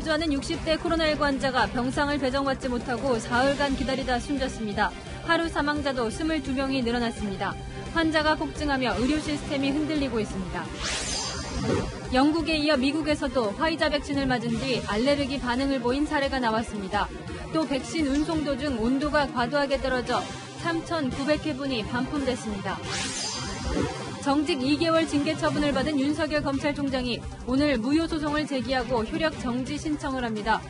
거주하는 60대 코로나19 환자가 병상을 배정받지 못하고 사흘간 기다리다 숨졌습니다. 하루 사망자도 22명이 늘어났습니다. 환자가 폭증하며 의료 시스템이 흔들리고 있습니다. 영국에 이어 미국에서도 화이자 백신을 맞은 뒤 알레르기 반응을 보인 사례가 나왔습니다. 또 백신 운송 도중 온도가 과도하게 떨어져 3,900회분이 반품됐습니다. 정직 2개월 징계 처분을 받은 윤석열 검찰총장이 오늘 무효 소송을 제기하고 효력 정지 신청을 합니다.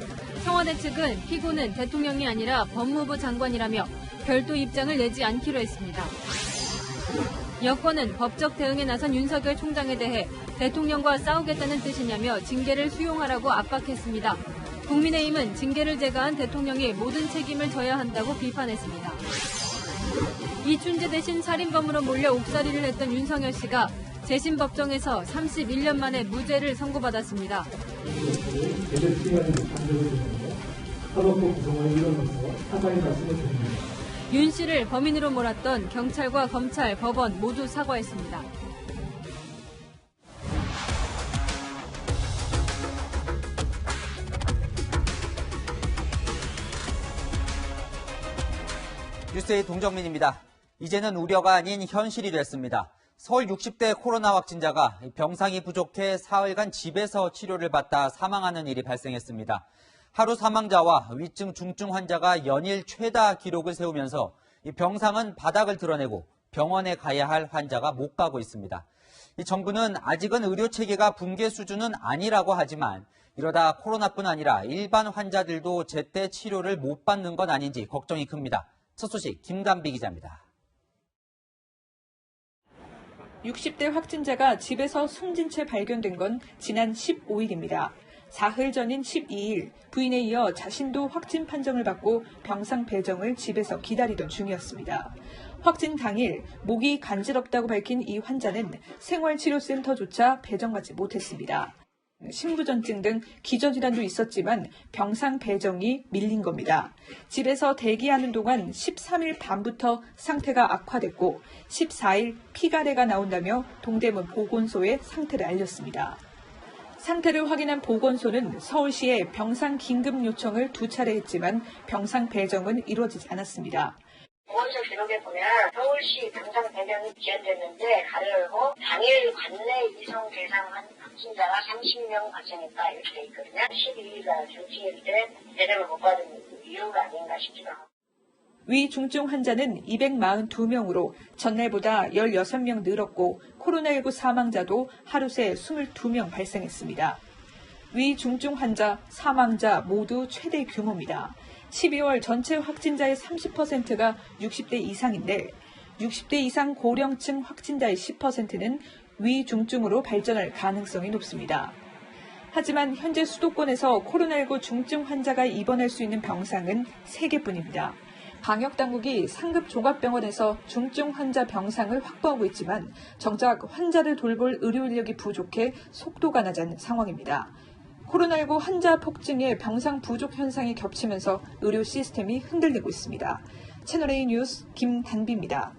청와대 측은 피고는 대통령이 아니라 법무부 장관이라며 별도 입장을 내지 않기로 했습니다. 여권은 법적 대응에 나선 윤석열 총장에 대해 대통령과 싸우겠다는 뜻이냐며 징계를 수용하라고 압박했습니다. 국민의힘은 징계를 제거한 대통령이 모든 책임을 져야 한다고 비판했습니다. 이춘재 대신 살인범으로 몰려 옥살이를 했던 윤석열 씨가 재심 법정에서 31년 만에 무죄를 선고받았습니다. 윤 씨를 범인으로 몰았던 경찰과 검찰, 법원 모두 사과했습니다. 뉴스의 동정민입니다. 이제는 우려가 아닌 현실이 됐습니다. 서울 60대 코로나 확진자가 병상이 부족해 사흘간 집에서 치료를 받다 사망하는 일이 발생했습니다. 하루 사망자와 위층 중증 환자가 연일 최다 기록을 세우면서 병상은 바닥을 드러내고 병원에 가야 할 환자가 못 가고 있습니다. 정부는 아직은 의료 체계가 붕괴 수준은 아니라고 하지만 이러다 코로나뿐 아니라 일반 환자들도 제때 치료를 못 받는 건 아닌지 걱정이 큽니다. 첫 소식 김단비 기자입니다. 60대 확진자가 집에서 숨진 채 발견된 건 지난 15일입니다. 사흘 전인 12일 부인에 이어 자신도 확진 판정을 받고 병상 배정을 집에서 기다리던 중이었습니다. 확진 당일 목이 간지럽다고 밝힌 이 환자는 생활치료센터조차 배정받지 못했습니다. 심부전증 등 기저질환도 있었지만 병상 배정이 밀린 겁니다. 집에서 대기하는 동안 13일 밤부터 상태가 악화됐고 14일 피가래가 나온다며 동대문 보건소에 상태를 알렸습니다. 상태를 확인한 보건소는 서울시에 병상 긴급 요청을 2차례 했지만 병상 배정은 이루어지지 않았습니다. 보건소 기록에 보면 서울시 병상 배정이 지연됐는데 가려고 당일 관내 이송 대상한 확진자가 30명 발생했다 이렇게 돼 있거든요. 12일 날 정치일 때 배정을 못 받은 이유가 아닌가 싶기도 하고. 위 중증 환자는 242명으로 전날보다 16명 늘었고 코로나19 사망자도 하루 새 22명 발생했습니다. 위 중증 환자, 사망자 모두 최대 규모입니다. 12월 전체 확진자의 30%가 60대 이상인데 60대 이상 고령층 확진자의 10%는 위중증으로 발전할 가능성이 높습니다. 하지만 현재 수도권에서 코로나19 중증 환자가 입원할 수 있는 병상은 3개뿐입니다. 방역당국이 상급 종합병원에서 중증 환자 병상을 확보하고 있지만 정작 환자를 돌볼 의료 인력이 부족해 속도가 낮은 상황입니다. 코로나19 환자 폭증에 병상 부족 현상이 겹치면서 의료 시스템이 흔들리고 있습니다. 채널A 뉴스 김단비입니다.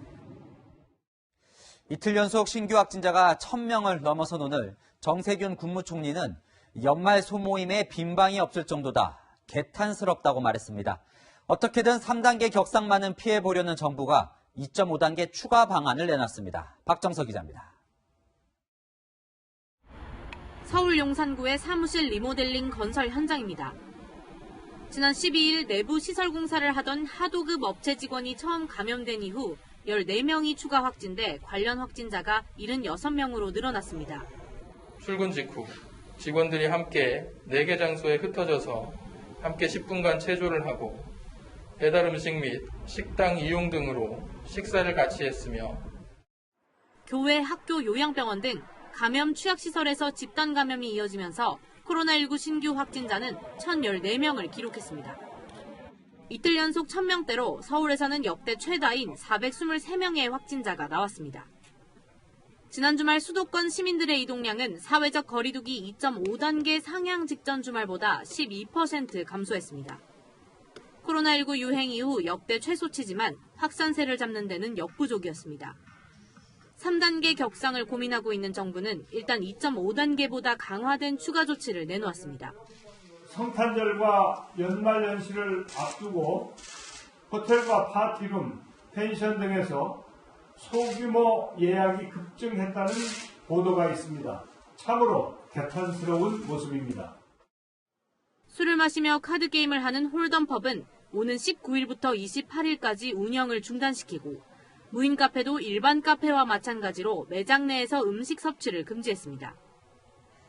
이틀 연속 신규 확진자가 1,000명을 넘어선 오늘 정세균 국무총리는 연말 소모임에 빈방이 없을 정도다. 개탄스럽다고 말했습니다. 어떻게든 3단계 격상만은 피해보려는 정부가 2.5단계 추가 방안을 내놨습니다. 박정석 기자입니다. 서울 용산구의 사무실 리모델링 건설 현장입니다. 지난 12일 내부 시설 공사를 하던 하도급 업체 직원이 처음 감염된 이후 14명이 추가 확진돼 관련 확진자가 76명으로 늘어났습니다. 출근 직후 직원들이 함께 4개 장소에 흩어져서 함께 10분간 체조를 하고 배달 음식 및 식당 이용 등으로 식사를 같이 했으며 교회, 학교, 요양병원 등 감염 취약시설에서 집단 감염이 이어지면서 코로나19 신규 확진자는 1,014명을 기록했습니다. 이틀 연속 1,000명대로 서울에서는 역대 최다인 423명의 확진자가 나왔습니다. 지난 주말 수도권 시민들의 이동량은 사회적 거리두기 2.5단계 상향 직전 주말보다 12% 감소했습니다. 코로나19 유행 이후 역대 최소치지만 확산세를 잡는 데는 역부족이었습니다. 3단계 격상을 고민하고 있는 정부는 일단 2.5단계보다 강화된 추가 조치를 내놓았습니다. 성탄절과 연말연시를 앞두고 호텔과 파티룸, 펜션 등에서 소규모 예약이 급증했다는 보도가 있습니다. 참으로 개탄스러운 모습입니다. 술을 마시며 카드게임을 하는 홀덤펍은 오는 19일부터 28일까지 운영을 중단시키고 무인 카페도 일반 카페와 마찬가지로 매장 내에서 음식 섭취를 금지했습니다.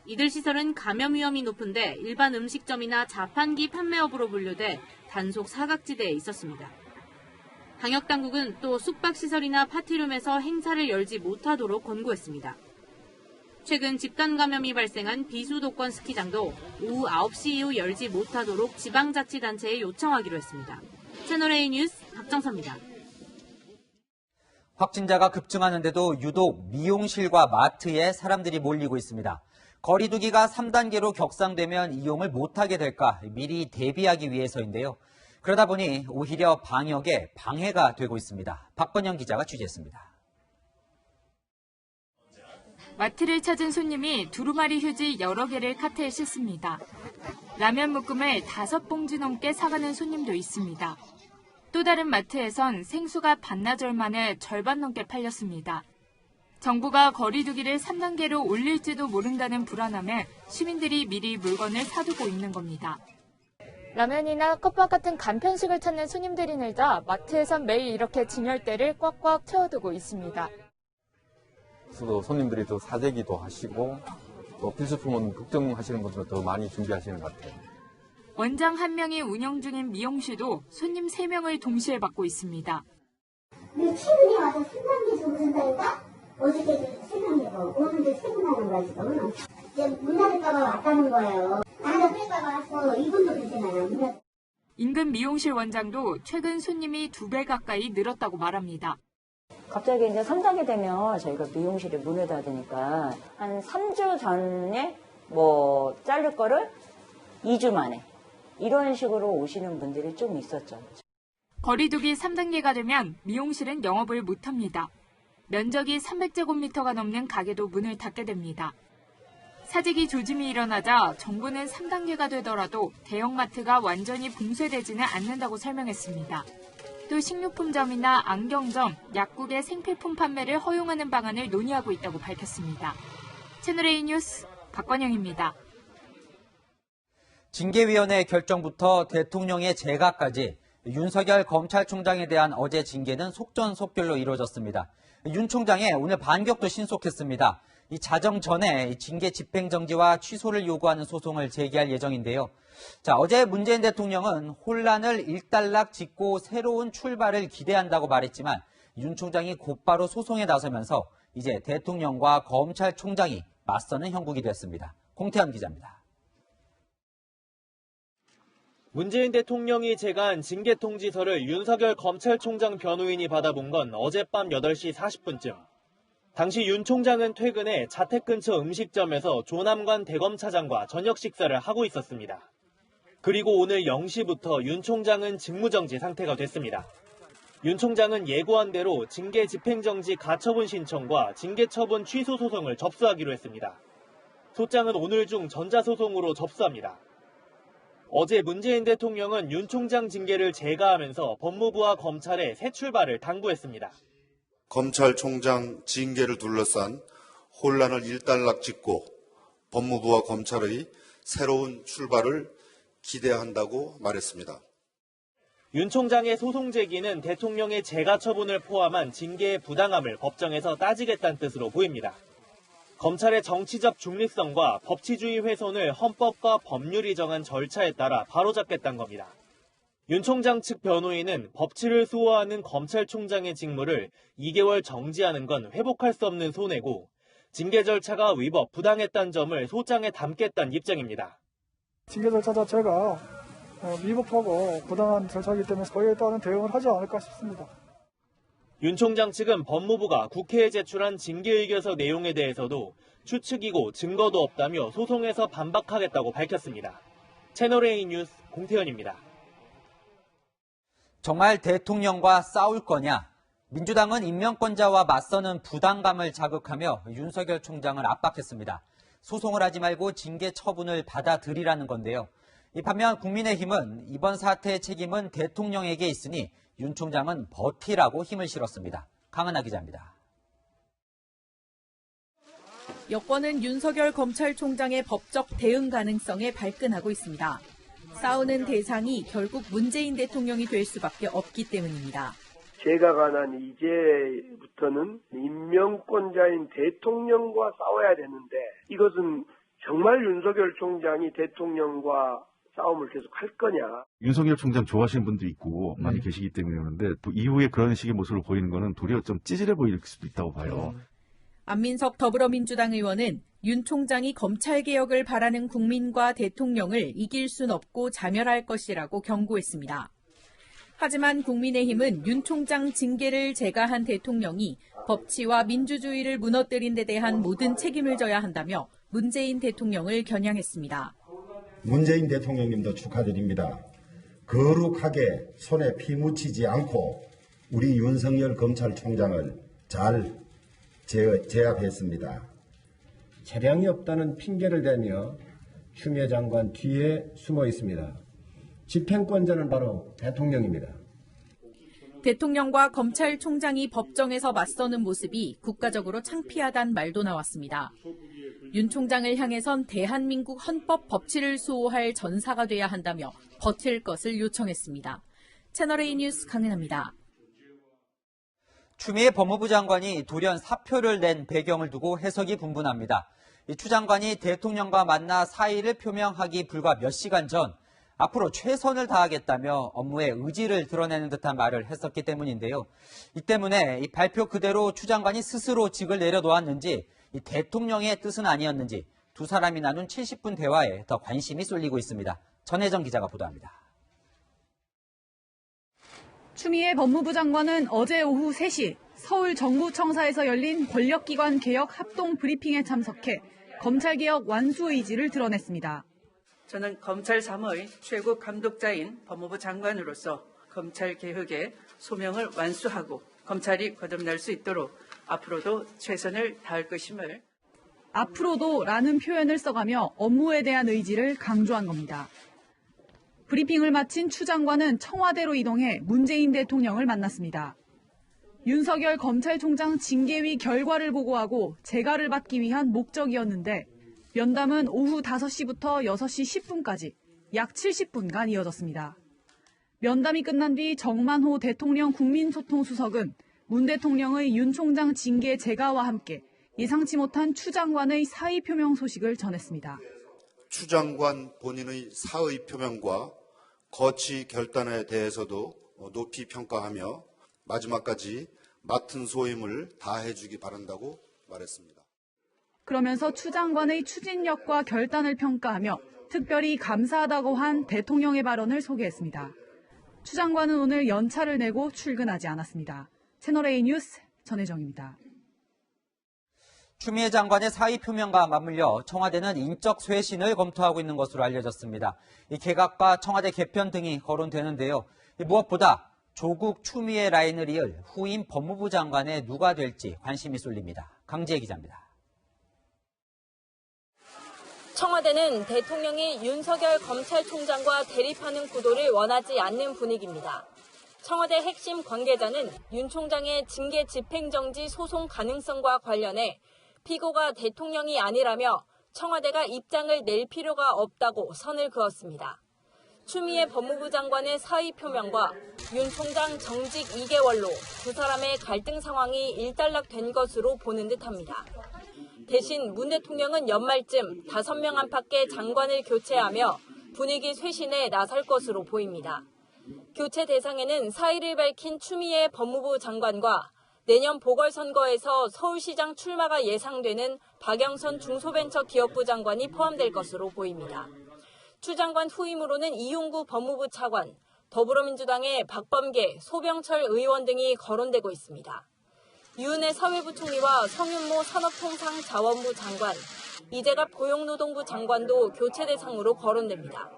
이들 시설은 감염 위험이 높은데 일반 음식점이나 자판기 판매업으로 분류돼 단속 사각지대에 있었습니다. 방역당국은 또 숙박시설이나 파티룸에서 행사를 열지 못하도록 권고했습니다. 최근 집단 감염이 발생한 비수도권 스키장도 오후 9시 이후 열지 못하도록 지방자치단체에 요청하기로 했습니다. 채널A 뉴스 박정서입니다. 확진자가 급증하는데도 유독 미용실과 마트에 사람들이 몰리고 있습니다. 거리 두기가 3단계로 격상되면 이용을 못하게 될까 미리 대비하기 위해서인데요. 그러다 보니 오히려 방역에 방해가 되고 있습니다. 박건영 기자가 취재했습니다. 마트를 찾은 손님이 두루마리 휴지 여러 개를 카트에 싣습니다. 라면 묶음을 5봉지 넘게 사가는 손님도 있습니다. 또 다른 마트에선 생수가 반나절 만에 절반 넘게 팔렸습니다. 정부가 거리 두기를 3단계로 올릴지도 모른다는 불안함에 시민들이 미리 물건을 사두고 있는 겁니다. 라면이나 컵밥 같은 간편식을 찾는 손님들이 늘자 마트에선 매일 이렇게 진열대를 꽉꽉 채워두고 있습니다. 손님들이 더 사재기도 하시고 또 필수품은 걱정하시는 분들은 더 많이 준비하시는 것 같아요. 원장 1명이 운영 중인 미용실도 손님 3명을 동시에 받고 있습니다. 근데 최근에 와서 3단계 정도 된다니까? 어저께도 3단계고 오늘도 3분 하는 거야 지금. 이제 문 닫을까봐 왔다는 거예요. 나도 뺄까봐 왔어. 이분도 되잖아요. 인근 미용실 원장도 최근 손님이 2배 가까이 늘었다고 말합니다. 갑자기 이제 3단계 되면 저희가 미용실에 문을 닫으니까 한 3주 전에 자를 거를 2주 만에 이런 식으로 오시는 분들이 좀 있었죠. 거리두기 3단계가 되면 미용실은 영업을 못합니다. 면적이 300제곱미터가 넘는 가게도 문을 닫게 됩니다. 사재기 조짐이 일어나자 정부는 3단계가 되더라도 대형마트가 완전히 봉쇄되지는 않는다고 설명했습니다. 또 식료품점이나 안경점, 약국의 생필품 판매를 허용하는 방안을 논의하고 있다고 밝혔습니다. 채널A 뉴스 박건영입니다. 징계위원회 결정부터 대통령의 재가까지 윤석열 검찰총장에 대한 어제 징계는 속전속결로 이루어졌습니다. 윤 총장의 오늘 반격도 신속했습니다. 이 자정 전에 징계 집행정지와 취소를 요구하는 소송을 제기할 예정인데요. 어제 문재인 대통령은 혼란을 일단락 짓고 새로운 출발을 기대한다고 말했지만 윤 총장이 곧바로 소송에 나서면서 이제 대통령과 검찰총장이 맞서는 형국이 됐습니다. 공태현 기자입니다. 문재인 대통령이 제거한 징계통지서를 윤석열 검찰총장 변호인이 받아본 건 어젯밤 8시 40분쯤. 당시 윤 총장은 퇴근해 자택 근처 음식점에서 조남관 대검차장과 저녁 식사를 하고 있었습니다. 그리고 오늘 0시부터 윤 총장은 직무정지 상태가 됐습니다. 윤 총장은 예고한 대로 징계 집행정지 가처분 신청과 징계처분 취소 소송을 접수하기로 했습니다. 소장은 오늘 중 전자소송으로 접수합니다. 어제 문재인 대통령은 윤 총장 징계를 재가하면서 법무부와 검찰에 새 출발을 당부했습니다. 검찰총장 징계를 둘러싼 혼란을 일단락 짓고 법무부와 검찰의 새로운 출발을 기대한다고 말했습니다. 윤 총장의 소송 제기는 대통령의 재가 처분을 포함한 징계의 부당함을 법정에서 따지겠다는 뜻으로 보입니다. 검찰의 정치적 중립성과 법치주의 훼손을 헌법과 법률이 정한 절차에 따라 바로잡겠다는 겁니다. 윤 총장 측 변호인은 법치를 수호하는 검찰총장의 직무를 2개월 정지하는 건 회복할 수 없는 손해고 징계 절차가 위법, 부당했다는 점을 소장에 담겠다는 입장입니다. 징계 절차 자체가 위법하고 부당한 절차이기 때문에 그에 따른 대응을 하지 않을까 싶습니다. 윤 총장 측은 법무부가 국회에 제출한 징계의결서 내용에 대해서도 추측이고 증거도 없다며 소송에서 반박하겠다고 밝혔습니다. 채널A 뉴스 공태현입니다. 정말 대통령과 싸울 거냐? 민주당은 임명권자와 맞서는 부담감을 자극하며 윤석열 총장을 압박했습니다. 소송을 하지 말고 징계 처분을 받아들이라는 건데요. 반면 국민의힘은 이번 사태의 책임은 대통령에게 있으니 윤 총장은 버티라고 힘을 실었습니다. 강은하 기자입니다. 여권은 윤석열 검찰총장의 법적 대응 가능성에 발끈하고 있습니다. 싸우는 대상이 결국 문재인 대통령이 될 수밖에 없기 때문입니다. 제가 관한 이제부터는 임명권자인 대통령과 싸워야 되는데 이것은 정말 윤석열 총장이 대통령과 싸움을 계속 할 거냐. 윤석열 총장 좋아하시는 분도 있고 많이 계시기 때문에 그런데 또 이후에 그런 식의 모습을 보이는 거는 도리어 좀 찌질해 보일 수도 있다고 봐요. 안민석 더불어민주당 의원은 윤 총장이 검찰개혁을 바라는 국민과 대통령을 이길 순 없고 자멸할 것이라고 경고했습니다. 하지만 국민의힘은 윤 총장 징계를 제거한 대통령이 법치와 민주주의를 무너뜨린 데 대한 모든 책임을 져야 한다며 문재인 대통령을 겨냥했습니다. 문재인 대통령님도 축하드립니다. 거룩하게 손에 피 묻히지 않고 우리 윤석열 검찰총장을 잘 제압했습니다. 차량이 없다는 핑계를 대며 추미애 장관 뒤에 숨어 있습니다. 집행권자는 바로 대통령입니다. 대통령과 검찰총장이 법정에서 맞서는 모습이 국가적으로 창피하다는 말도 나왔습니다. 윤 총장을 향해선 대한민국 헌법 법치를 수호할 전사가 돼야 한다며 버틸 것을 요청했습니다. 채널A 뉴스 강은하입니다. 추미애 법무부 장관이 돌연 사표를 낸 배경을 두고 해석이 분분합니다. 추 장관이 대통령과 만나 사의를 표명하기 불과 몇 시간 전 앞으로 최선을 다하겠다며 업무의 의지를 드러내는 듯한 말을 했었기 때문인데요. 이 때문에 이 발표 그대로 추 장관이 스스로 직을 내려놓았는지 이 대통령의 뜻은 아니었는지 두 사람이 나눈 70분 대화에 더 관심이 쏠리고 있습니다. 전혜정 기자가 보도합니다. 추미애 법무부 장관은 어제 오후 3시 서울 정부청사에서 열린 권력기관 개혁 합동 브리핑에 참석해 검찰개혁 완수 의지를 드러냈습니다. 저는 검찰 3의 최고 감독자인 법무부 장관으로서 검찰개혁의 소명을 완수하고 검찰이 거듭날 수 있도록 앞으로도 최선을 다할 것임을. 앞으로도라는 표현을 써가며 업무에 대한 의지를 강조한 겁니다. 브리핑을 마친 추 장관은 청와대로 이동해 문재인 대통령을 만났습니다. 윤석열 검찰총장 징계위 결과를 보고하고 재가를 받기 위한 목적이었는데 면담은 오후 5시부터 6시 10분까지 약 70분간 이어졌습니다. 면담이 끝난 뒤 정만호 대통령 국민소통수석은 문 대통령의 윤 총장 징계 재가와 함께 예상치 못한 추 장관의 사의 표명 소식을 전했습니다. 추 장관 본인의 사의 표명과 거취 결단에 대해서도 높이 평가하며 마지막까지 맡은 소임을 다해주기 바란다고 말했습니다. 그러면서 추 장관의 추진력과 결단을 평가하며 특별히 감사하다고 한 대통령의 발언을 소개했습니다. 추 장관은 오늘 연차를 내고 출근하지 않았습니다. 채널A 뉴스 전혜정입니다. 추미애 장관의 사의 표명과 맞물려 청와대는 인적 쇄신을 검토하고 있는 것으로 알려졌습니다. 이 개각과 청와대 개편 등이 거론되는데요. 무엇보다 조국 추미애 라인을 이을 후임 법무부 장관의 누가 될지 관심이 쏠립니다. 강지혜 기자입니다. 청와대는 대통령이 윤석열 검찰총장과 대립하는 구도를 원하지 않는 분위기입니다. 청와대 핵심 관계자는 윤 총장의 징계 집행정지 소송 가능성과 관련해 피고가 대통령이 아니라며 청와대가 입장을 낼 필요가 없다고 선을 그었습니다. 추미애 법무부 장관의 사의 표명과 윤 총장 정직 2개월로 두 사람의 갈등 상황이 일단락된 것으로 보는 듯합니다. 대신 문 대통령은 연말쯤 5명 안팎의 장관을 교체하며 분위기 쇄신에 나설 것으로 보입니다. 교체 대상에는 사의를 밝힌 추미애 법무부 장관과 내년 보궐선거에서 서울시장 출마가 예상되는 박영선 중소벤처기업부 장관이 포함될 것으로 보입니다. 추 장관 후임으로는 이용구 법무부 차관, 더불어민주당의 박범계, 소병철 의원 등이 거론되고 있습니다. 유은혜 사회부총리와 성윤모 산업통상자원부 장관, 이재갑 고용노동부 장관도 교체 대상으로 거론됩니다.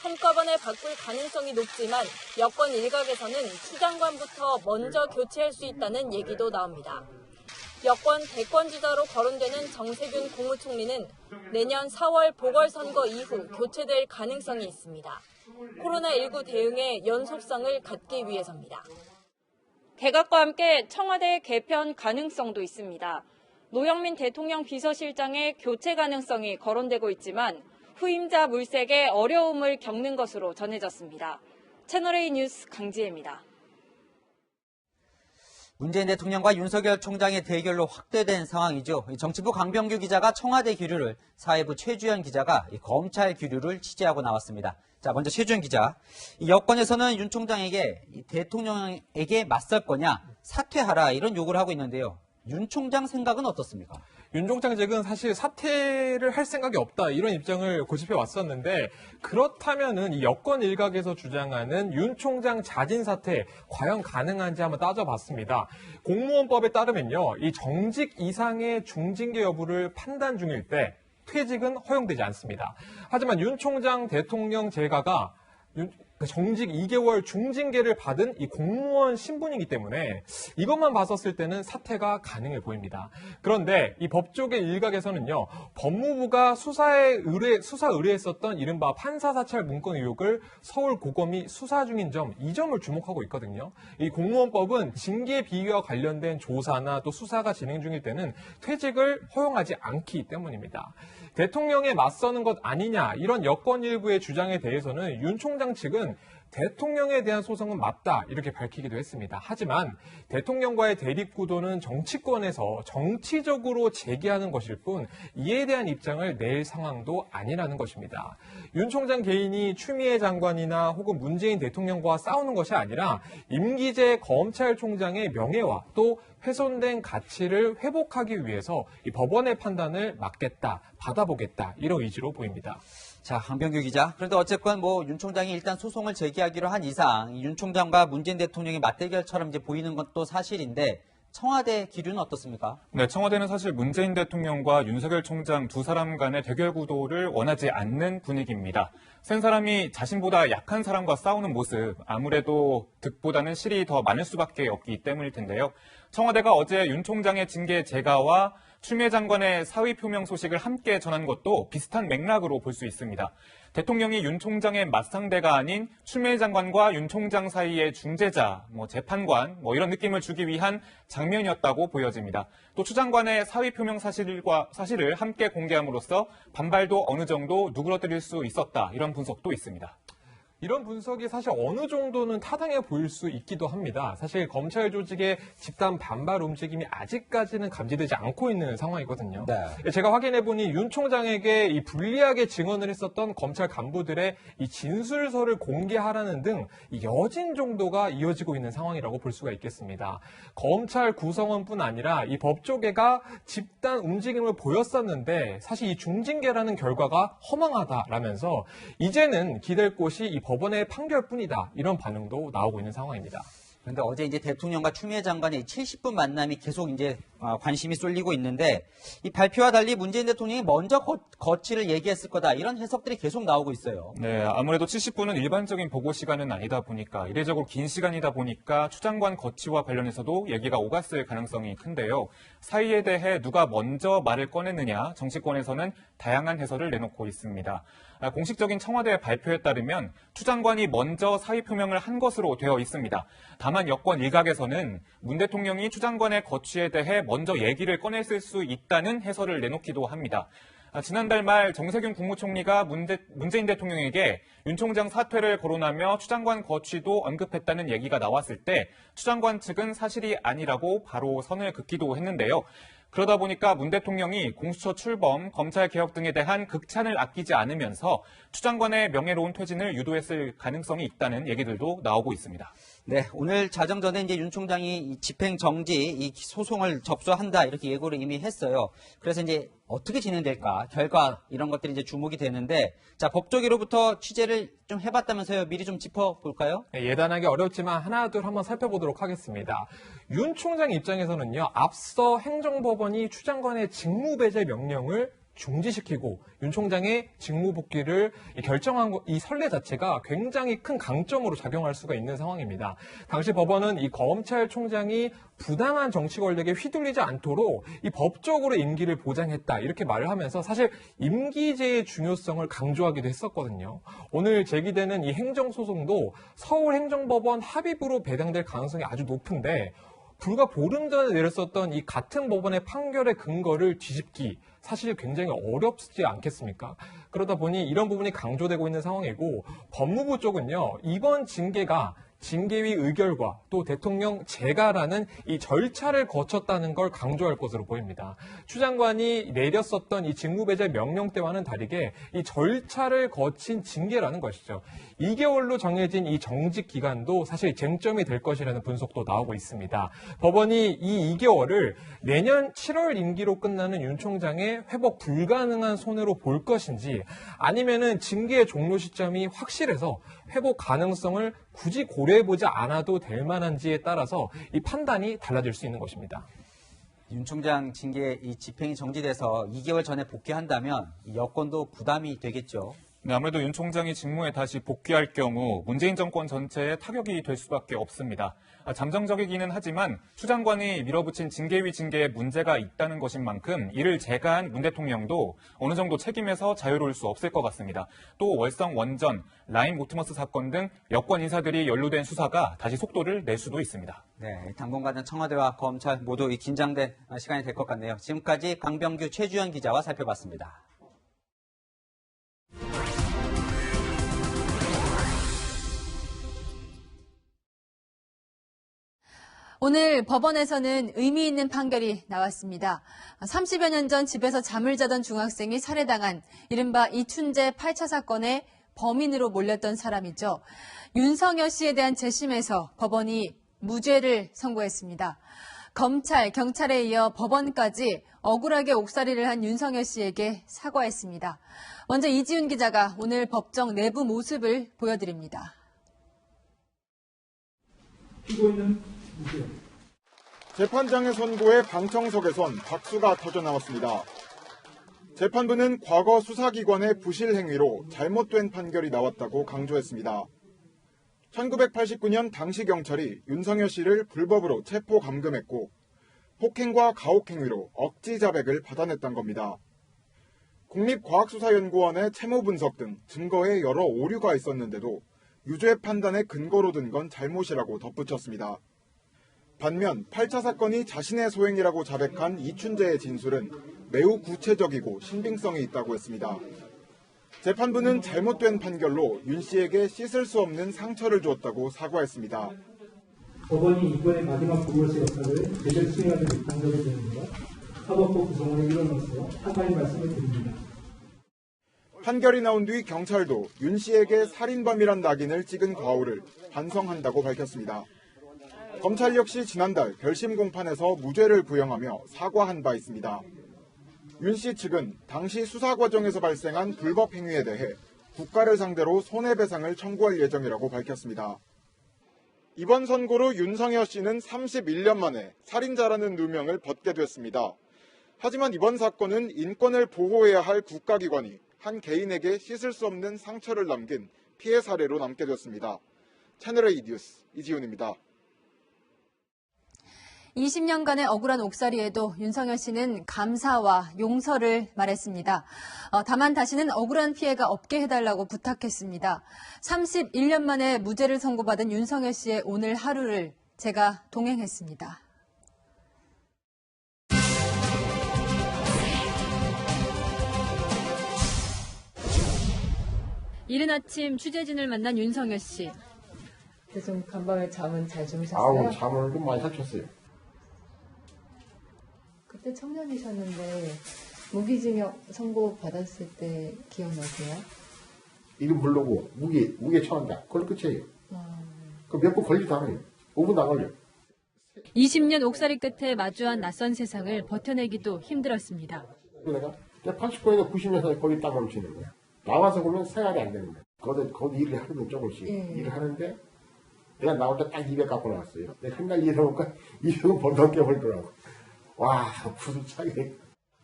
한꺼번에 바꿀 가능성이 높지만 여권 일각에서는 추 장관부터 먼저 교체할 수 있다는 얘기도 나옵니다. 여권 대권주자로 거론되는 정세균 국무총리는 내년 4월 보궐선거 이후 교체될 가능성이 있습니다. 코로나19 대응에 연속성을 갖기 위해서입니다. 개각과 함께 청와대 개편 가능성도 있습니다. 노영민 대통령 비서실장의 교체 가능성이 거론되고 있지만 후임자 물색에 어려움을 겪는 것으로 전해졌습니다. 채널A 뉴스 강지혜입니다. 문재인 대통령과 윤석열 총장의 대결로 확대된 상황이죠. 정치부 강병규 기자가 청와대 기류를, 사회부 최주현 기자가 검찰 기류를 취재하고 나왔습니다. 자, 먼저 최주현 기자. 여권에서는 윤 총장에게 대통령에게 맞설 거냐, 사퇴하라 이런 요구를 하고 있는데요. 윤 총장 생각은 어떻습니까? 윤 총장 측은 사실 사퇴를 할 생각이 없다 이런 입장을 고집해 왔었는데 그렇다면은 이 여권 일각에서 주장하는 윤 총장 자진 사퇴 과연 가능한지 한번 따져봤습니다. 공무원법에 따르면요, 이 정직 이상의 중징계 여부를 판단 중일 때 퇴직은 허용되지 않습니다. 하지만 윤 총장 대통령 재가가 정직 2개월 중징계를 받은 이 공무원 신분이기 때문에 이것만 봤었을 때는 사퇴가 가능해 보입니다. 그런데 이 법조계 일각에서는요, 법무부가 수사 의뢰했었던 이른바 판사 사찰 문건 의혹을 서울고검이 수사 중인 점, 이 점을 주목하고 있거든요. 이 공무원법은 징계 비위와 관련된 조사나 또 수사가 진행 중일 때는 퇴직을 허용하지 않기 때문입니다. 대통령에 맞서는 것 아니냐 이런 여권 일부의 주장에 대해서는 윤 총장 측은 대통령에 대한 소송은 맞다 이렇게 밝히기도 했습니다. 하지만 대통령과의 대립구도는 정치권에서 정치적으로 제기하는 것일 뿐 이에 대한 입장을 낼 상황도 아니라는 것입니다. 윤 총장 개인이 추미애 장관이나 혹은 문재인 대통령과 싸우는 것이 아니라 임기제 검찰총장의 명예와 또 훼손된 가치를 회복하기 위해서 이 법원의 판단을 맡겠다, 받아보겠다 이런 의지로 보입니다. 자, 강병규 기자. 그런데 어쨌건 윤 총장이 일단 소송을 제기하기로 한 이상 윤 총장과 문재인 대통령의 맞대결처럼 이제 보이는 것도 사실인데 청와대 기류는 어떻습니까? 네, 청와대는 사실 문재인 대통령과 윤석열 총장 두 사람 간의 대결 구도를 원하지 않는 분위기입니다. 센 사람이 자신보다 약한 사람과 싸우는 모습, 아무래도 득보다는 실이 더 많을 수밖에 없기 때문일 텐데요. 청와대가 어제 윤 총장의 징계 재가와 추미애 장관의 사의 표명 소식을 함께 전한 것도 비슷한 맥락으로 볼 수 있습니다. 대통령이 윤 총장의 맞상대가 아닌 추미애 장관과 윤 총장 사이의 중재자, 재판관, 이런 느낌을 주기 위한 장면이었다고 보여집니다. 또 추 장관의 사의 표명 사실을 함께 공개함으로써 반발도 어느 정도 누그러뜨릴 수 있었다, 이런 분석도 있습니다. 이런 분석이 사실 어느 정도는 타당해 보일 수 있기도 합니다. 사실 검찰 조직의 집단 반발 움직임이 아직까지는 감지되지 않고 있는 상황이거든요. 네. 제가 확인해보니 윤 총장에게 이 불리하게 증언을 했었던 검찰 간부들의 이 진술서를 공개하라는 등 여진 정도가 이어지고 있는 상황이라고 볼 수가 있겠습니다. 검찰 구성원뿐 아니라 이 법조계가 집단 움직임을 보였었는데 사실 이 중징계라는 결과가 허망하다라면서 이제는 기댈 곳이 이 법원의 판결뿐이다, 이런 반응도 나오고 있는 상황입니다. 그런데 어제 이제 대통령과 추미애 장관의 70분 만남이 계속 이제 관심이 쏠리고 있는데 이 발표와 달리 문재인 대통령이 먼저 거취를 얘기했을 거다, 이런 해석들이 계속 나오고 있어요. 네, 아무래도 70분은 일반적인 보고 시간은 아니다 보니까 이례적으로 긴 시간이다 보니까 추 장관 거취와 관련해서도 얘기가 오갔을 가능성이 큰데요. 사의에 대해 누가 먼저 말을 꺼냈느냐, 정치권에서는 다양한 해설을 내놓고 있습니다. 공식적인 청와대 발표에 따르면 추 장관이 먼저 사의 표명을 한 것으로 되어 있습니다. 다만 여권 일각에서는 문 대통령이 추 장관의 거취에 대해 먼저 얘기를 꺼냈을 수 있다는 해설을 내놓기도 합니다. 지난달 말 정세균 국무총리가 문재인 대통령에게 윤 총장 사퇴를 거론하며 추 장관 거취도 언급했다는 얘기가 나왔을 때 추 장관 측은 사실이 아니라고 바로 선을 긋기도 했는데요. 그러다 보니까 문 대통령이 공수처 출범, 검찰 개혁 등에 대한 극찬을 아끼지 않으면서 추 장관의 명예로운 퇴진을 유도했을 가능성이 있다는 얘기들도 나오고 있습니다. 네, 오늘 자정 전에 이제 윤 총장이 집행 정지 이 소송을 접수한다, 이렇게 예고를 이미 했어요. 그래서 이제 어떻게 진행될까, 결과 이런 것들이 이제 주목이 되는데, 자, 법조계로부터 취재를 좀 해봤다면서요. 미리 좀 짚어볼까요? 네, 예단하기 어렵지만 하나둘 한번 살펴보도록 하겠습니다. 윤 총장 입장에서는요, 앞서 행정법원이 추 장관의 직무배제 명령을 중지시키고 윤 총장의 직무 복귀를 결정한 이 선례 자체가 굉장히 큰 강점으로 작용할 수가 있는 상황입니다. 당시 법원은 이 검찰총장이 부당한 정치 권력에 휘둘리지 않도록 이 법적으로 임기를 보장했다 이렇게 말을 하면서 사실 임기제의 중요성을 강조하기도 했었거든요. 오늘 제기되는 이 행정소송도 서울행정법원 합의부로 배당될 가능성이 아주 높은데 불과 보름 전에 내렸었던 이 같은 법원의 판결의 근거를 뒤집기 사실 굉장히 어렵지 않겠습니까? 그러다 보니 이런 부분이 강조되고 있는 상황이고 법무부 쪽은요, 이번 징계가 징계위 의결과 또 대통령 재가라는 이 절차를 거쳤다는 걸 강조할 것으로 보입니다. 추 장관이 내렸었던 이 직무배제 명령 때와는 다르게 이 절차를 거친 징계라는 것이죠. 2개월로 정해진 이 정직 기간도 사실 쟁점이 될 것이라는 분석도 나오고 있습니다. 법원이 이 2개월을 내년 7월 임기로 끝나는 윤 총장의 회복 불가능한 손해로 볼 것인지 아니면은 징계의 종료 시점이 확실해서 회복 가능성을 굳이 고려해보지 않아도 될 만한지에 따라서 이 판단이 달라질 수 있는 것입니다. 윤 총장 징계 이 집행이 정지돼서 2개월 전에 복귀한다면 이 여권도 부담이 되겠죠. 네, 아무래도 윤 총장이 직무에 다시 복귀할 경우 문재인 정권 전체에 타격이 될 수밖에 없습니다. 잠정적이기는 하지만 추 장관이 밀어붙인 징계위 징계에 문제가 있다는 것인 만큼 이를 제가한 문 대통령도 어느 정도 책임에서 자유로울 수 없을 것 같습니다. 또 월성 원전, 라임 오트머스 사건 등 여권 인사들이 연루된 수사가 다시 속도를 낼 수도 있습니다. 네, 당분간은 청와대와 검찰 모두 긴장된 시간이 될 것 같네요. 지금까지 강병규, 최주현 기자와 살펴봤습니다. 오늘 법원에서는 의미 있는 판결이 나왔습니다. 30여 년 전 집에서 잠을 자던 중학생이 살해당한 이른바 이춘재 8차 사건의 범인으로 몰렸던 사람이죠. 윤석열 씨에 대한 재심에서 법원이 무죄를 선고했습니다. 검찰, 경찰에 이어 법원까지 억울하게 옥살이를 한 윤석열 씨에게 사과했습니다. 먼저 이지훈 기자가 오늘 법정 내부 모습을 보여드립니다. 피고인은 재판장의 선고에 방청석에선 박수가 터져나왔습니다. 재판부는 과거 수사기관의 부실 행위로 잘못된 판결이 나왔다고 강조했습니다. 1989년 당시 경찰이 윤석열 씨를 불법으로 체포 감금했고 폭행과 가혹행위로 억지 자백을 받아냈던 겁니다. 국립과학수사연구원의 채무 분석 등 증거에 여러 오류가 있었는데도 유죄 판단의 근거로 든 건 잘못이라고 덧붙였습니다. 반면 8차 사건이 자신의 소행이라고 자백한 이춘재의 진술은 매우 구체적이고 신빙성이 있다고 했습니다. 재판부는 잘못된 판결로 윤 씨에게 씻을 수 없는 상처를 주었다고 사과했습니다. 법원이 이번의 마지막 보고서 역할을 제대로 수행하지 못한 점에 대해서 사법부 구성원의 일원으로서 사과의 말씀을 드립니다. 판결이 나온 뒤 경찰도 윤 씨에게 살인범이란 낙인을 찍은 과오를 반성한다고 밝혔습니다. 검찰 역시 지난달 별심 공판에서 무죄를 부영하며 사과한 바 있습니다. 윤 씨 측은 당시 수사 과정에서 발생한 불법 행위에 대해 국가를 상대로 손해배상을 청구할 예정이라고 밝혔습니다. 이번 선고로 윤석열 씨는 31년 만에 살인자라는 누명을 벗게 됐습니다. 하지만 이번 사건은 인권을 보호해야 할 국가기관이 한 개인에게 씻을 수 없는 상처를 남긴 피해 사례로 남게 됐습니다. 채널A 뉴스 이지훈입니다. 20년간의 억울한 옥살이에도 윤석열 씨는 감사와 용서를 말했습니다. 다만 다시는 억울한 피해가 없게 해달라고 부탁했습니다. 31년 만에 무죄를 선고받은 윤석열 씨의 오늘 하루를 제가 동행했습니다. 이른 아침 취재진을 만난 윤석열 씨. 좀 간밤에 잠은 잘 주무셨어요? 아우, 잠을 좀 많이 설쳤어요. 그때 청년이셨는데 무기징역 선고 받았을 때 기억나세요? 이름 부르고 무게 처한다. 그걸 끝이에요. 그 몇 번 걸리지도 않아요. 5분도 안 걸려요. 20년 옥살이 끝에 마주한 낯선 세상을 버텨내기도 힘들었습니다. 내가 89년에서 90년에 거기 딱 멈추는 거야. 나와서 보면 생활이 안 되는 거야. 거기 일을 하거든, 조금씩. 일을 하는데 내가 나올 때 딱 200 갖고 나왔어요. 내가 한 달 일해보니까 200은 벌써 넘게 벌더라고. 와, 무슨 차이.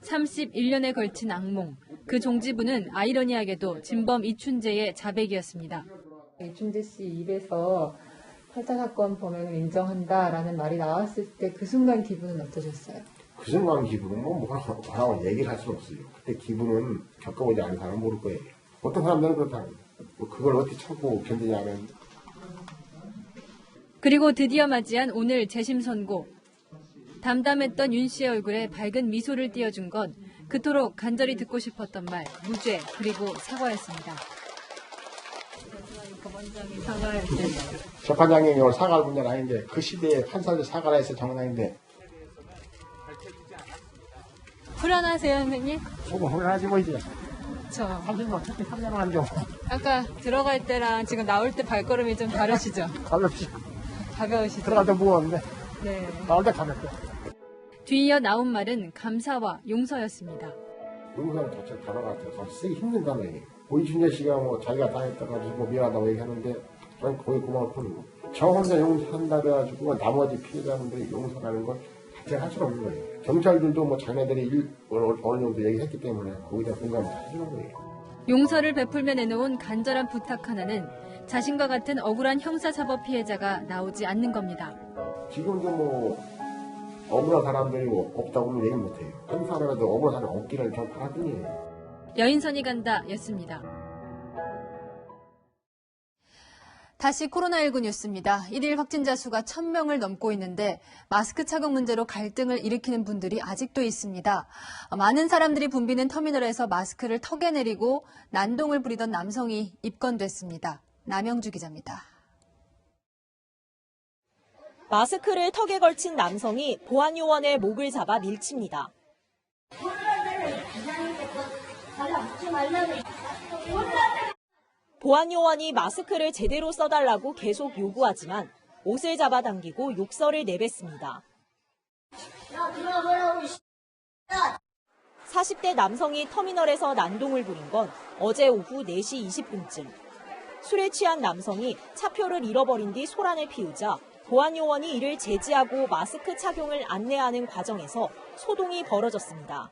31년에 걸친 악몽. 그 종지부는 아이러니하게도 진범 이춘재의 자백이었습니다. 이춘재 씨 입에서 8차 사건 범행을 인정한다라는 말이 나왔을 때 그 순간 기분은 어떠셨어요? 그 순간 기분은 뭐라고 얘기를 할 수는 없어요. 그때 기분은 겪어보지 않은 사람은 모를 거예요. 어떤 사람들은 그렇다고 그걸 어떻게 참고 견디냐는. 그리고 드디어 맞이한 오늘 재심 선고. 담담했던 윤 씨의 얼굴에 밝은 미소를 띄워준 건 그토록 간절히 듣고 싶었던 말, 무죄, 그리고 사과였습니다. 재판장님이 오늘 사과할 문제는 아닌데 그 시대에 판사들 사과를 해서 정당인데. 불안하세요, 선생님? 조금 불안하지 보이지? 하긴 어차피 3년 안 줘. 아까 들어갈 때랑 지금 나올 때 발걸음이 좀 다르시죠? 가벼우시죠? 들어갈 때 무거웠는데 네. 나올 때 가볍게. 뒤이어 나온 말은 감사와 용서였습니다. 용서는 자체 단어가 더 쓰기 힘든 단어예요. 이춘재 씨가 뭐 자기가 다 했다가지고 미안하다고 얘기하는데 저는 거의 고마울 뿐이고 저 혼자 용서한다 그래가지고 나머지 피해자분들이 용서라는 걸 자체가 할 수는 없는 거예요. 경찰들도 뭐 자기네들이 어느 정도 얘기했기 때문에 거기다 공감을 해주는 거예요. 용서를 베풀며 내놓은 간절한 부탁 하나는 자신과 같은 억울한 형사사법 피해자가 나오지 않는 겁니다. 지금도 뭐 억울한 사람들이 없다고는 얘기 못해요. 한 사람이라도 억울한 사람이 없기를 좀 바라더니에요. 여인선이 간다 였습니다. 다시 코로나19 뉴스입니다. 1일 확진자 수가 1000명을 넘고 있는데 마스크 착용 문제로 갈등을 일으키는 분들이 아직도 있습니다. 많은 사람들이 붐비는 터미널에서 마스크를 턱에 내리고 난동을 부리던 남성이 입건됐습니다. 남영주 기자입니다. 마스크를 턱에 걸친 남성이 보안요원의 목을 잡아 밀칩니다. 보안요원이 마스크를 제대로 써달라고 계속 요구하지만 옷을 잡아당기고 욕설을 내뱉습니다. 40대 남성이 터미널에서 난동을 부린 건 어제 오후 4시 20분쯤. 술에 취한 남성이 차표를 잃어버린 뒤 소란을 피우자 보안요원이 이를 제지하고 마스크 착용을 안내하는 과정에서 소동이 벌어졌습니다.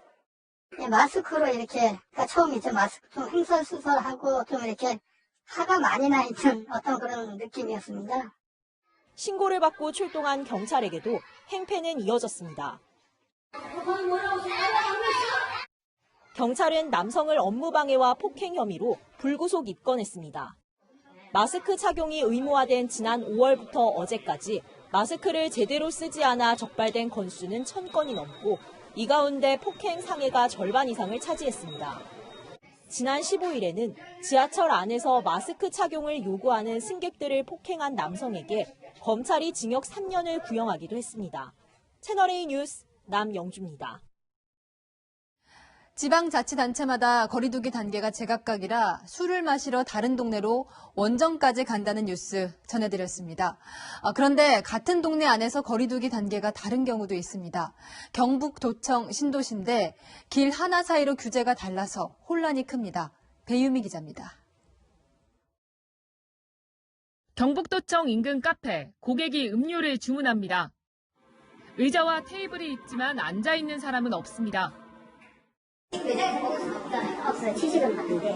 마스크로 이렇게, 그러니까 처음에 좀 마스크 좀 횡설수설하고 좀 이렇게 화가 많이 나 있는 어떤 그런 느낌이었습니다. 신고를 받고 출동한 경찰에게도 행패는 이어졌습니다. 경찰은 남성을 업무방해와 폭행 혐의로 불구속 입건했습니다. 마스크 착용이 의무화된 지난 5월부터 어제까지 마스크를 제대로 쓰지 않아 적발된 건수는 1000건이 넘고 이 가운데 폭행 상해가 절반 이상을 차지했습니다. 지난 15일에는 지하철 안에서 마스크 착용을 요구하는 승객들을 폭행한 남성에게 검찰이 징역 3년을 구형하기도 했습니다. 채널A 뉴스 남영주입니다. 지방자치단체마다 거리두기 단계가 제각각이라 술을 마시러 다른 동네로 원정까지 간다는 뉴스 전해드렸습니다. 그런데 같은 동네 안에서 거리두기 단계가 다른 경우도 있습니다. 경북 도청 신도시인데 길 하나 사이로 규제가 달라서 혼란이 큽니다. 배유미 기자입니다. 경북도청 인근 카페, 고객이 음료를 주문합니다. 의자와 테이블이 있지만 앉아있는 사람은 없습니다. 매장에서 먹을 수는 없잖아요. 없어요. 취식은 맞는데.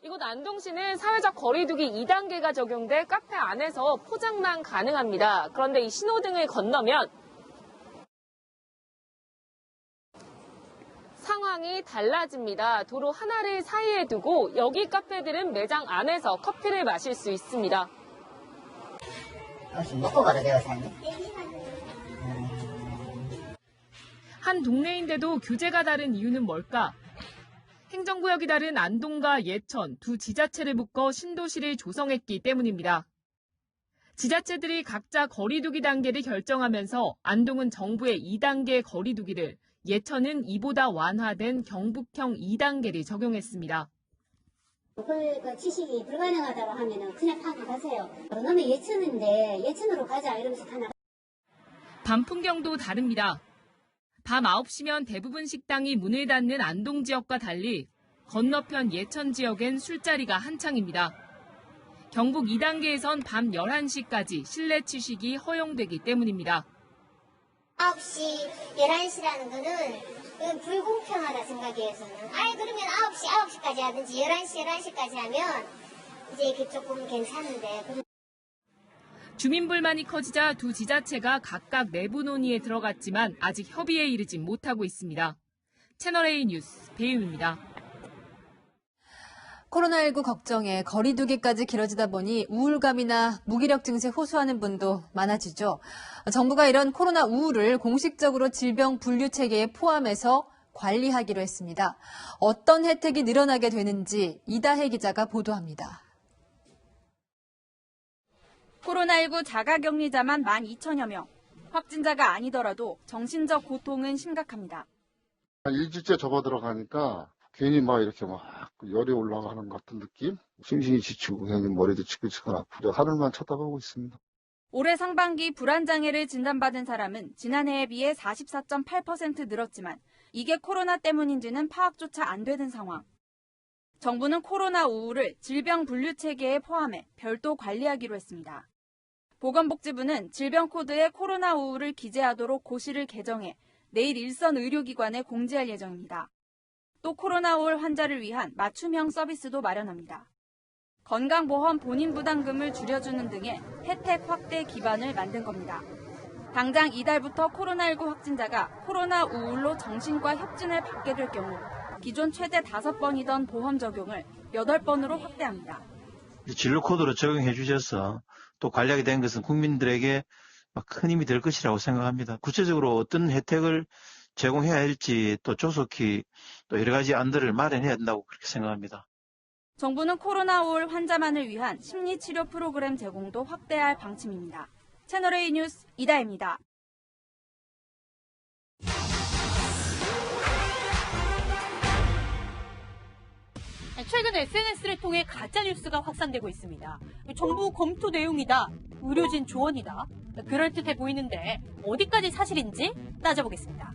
이곳 안동시는 사회적 거리두기 2단계가 적용돼 카페 안에서 포장만 가능합니다. 그런데 이 신호등을 건너면 상황이 달라집니다. 도로 하나를 사이에 두고 여기 카페들은 매장 안에서 커피를 마실 수 있습니다. 먹고 가도 돼요, 사장님? 한 동네인데도 규제가 다른 이유는 뭘까? 행정구역이 다른 안동과 예천 두 지자체를 묶어 신도시를 조성했기 때문입니다. 지자체들이 각자 거리두기 단계를 결정하면서 안동은 정부의 2단계 거리두기를, 예천은 이보다 완화된 경북형 2단계를 적용했습니다. 그 취식이 불가능하다고 하면 그냥 파악하세요. 그러면 예천인데 예천으로 가자 이러면서 하나. 밤 풍경도 다릅니다. 밤 9시면 대부분 식당이 문을 닫는 안동 지역과 달리 건너편 예천 지역엔 술자리가 한창입니다. 경북 2단계에선 밤 11시까지 실내 취식이 허용되기 때문입니다. 9시, 11시라는 거는 불공평하다 생각해서는. 그러면 9시까지 하든지 11시까지 하면 이제 이게 조금 괜찮은데. 주민 불만이 커지자 두 지자체가 각각 내부 논의에 들어갔지만 아직 협의에 이르지 못하고 있습니다. 채널A 뉴스 배윤입니다. 코로나19 걱정에 거리 두기까지 길어지다 보니 우울감이나 무기력 증세 호소하는 분도 많아지죠. 정부가 이런 코로나 우울을 공식적으로 질병 분류 체계에 포함해서 관리하기로 했습니다. 어떤 혜택이 늘어나게 되는지 이다혜 기자가 보도합니다. 코로나19 자가격리자만 12,000여 명. 확진자가 아니더라도 정신적 고통은 심각합니다. 일주일째 접어들어가니까 괜히 막 이렇게 막 열이 올라가는 것 같은 느낌? 심신이 지치고 그냥 머리도 지끈지끈 아프죠. 하늘만 쳐다보고 있습니다. 올해 상반기 불안장애를 진단받은 사람은 지난해에 비해 44.8% 늘었지만 이게 코로나 때문인지는 파악조차 안 되는 상황. 정부는 코로나 우울을 질병 분류 체계에 포함해 별도 관리하기로 했습니다. 보건복지부는 질병 코드에 코로나 우울을 기재하도록 고시를 개정해 내일 일선 의료기관에 공지할 예정입니다. 또 코로나 우울 환자를 위한 맞춤형 서비스도 마련합니다. 건강보험 본인 부담금을 줄여주는 등의 혜택 확대 기반을 만든 겁니다. 당장 이달부터 코로나19 확진자가 코로나 우울로 정신과 협진을 받게 될 경우 기존 최대 5번이던 보험 적용을 8번으로 확대합니다. 진료 코드로 적용해 주셔서 또 관리하게 된 것은 국민들에게 큰 힘이 될 것이라고 생각합니다. 구체적으로 어떤 혜택을 제공해야 할지 또 조속히 또 여러 가지 안들을 마련해야 된다고 그렇게 생각합니다. 정부는 코로나 우울 환자만을 위한 심리치료 프로그램 제공도 확대할 방침입니다. 채널A 뉴스 이다혜입니다. 최근 SNS를 통해 가짜뉴스가 확산되고 있습니다. 정부 검토 내용이다, 의료진 조언이다, 그럴듯해 보이는데 어디까지 사실인지 따져보겠습니다.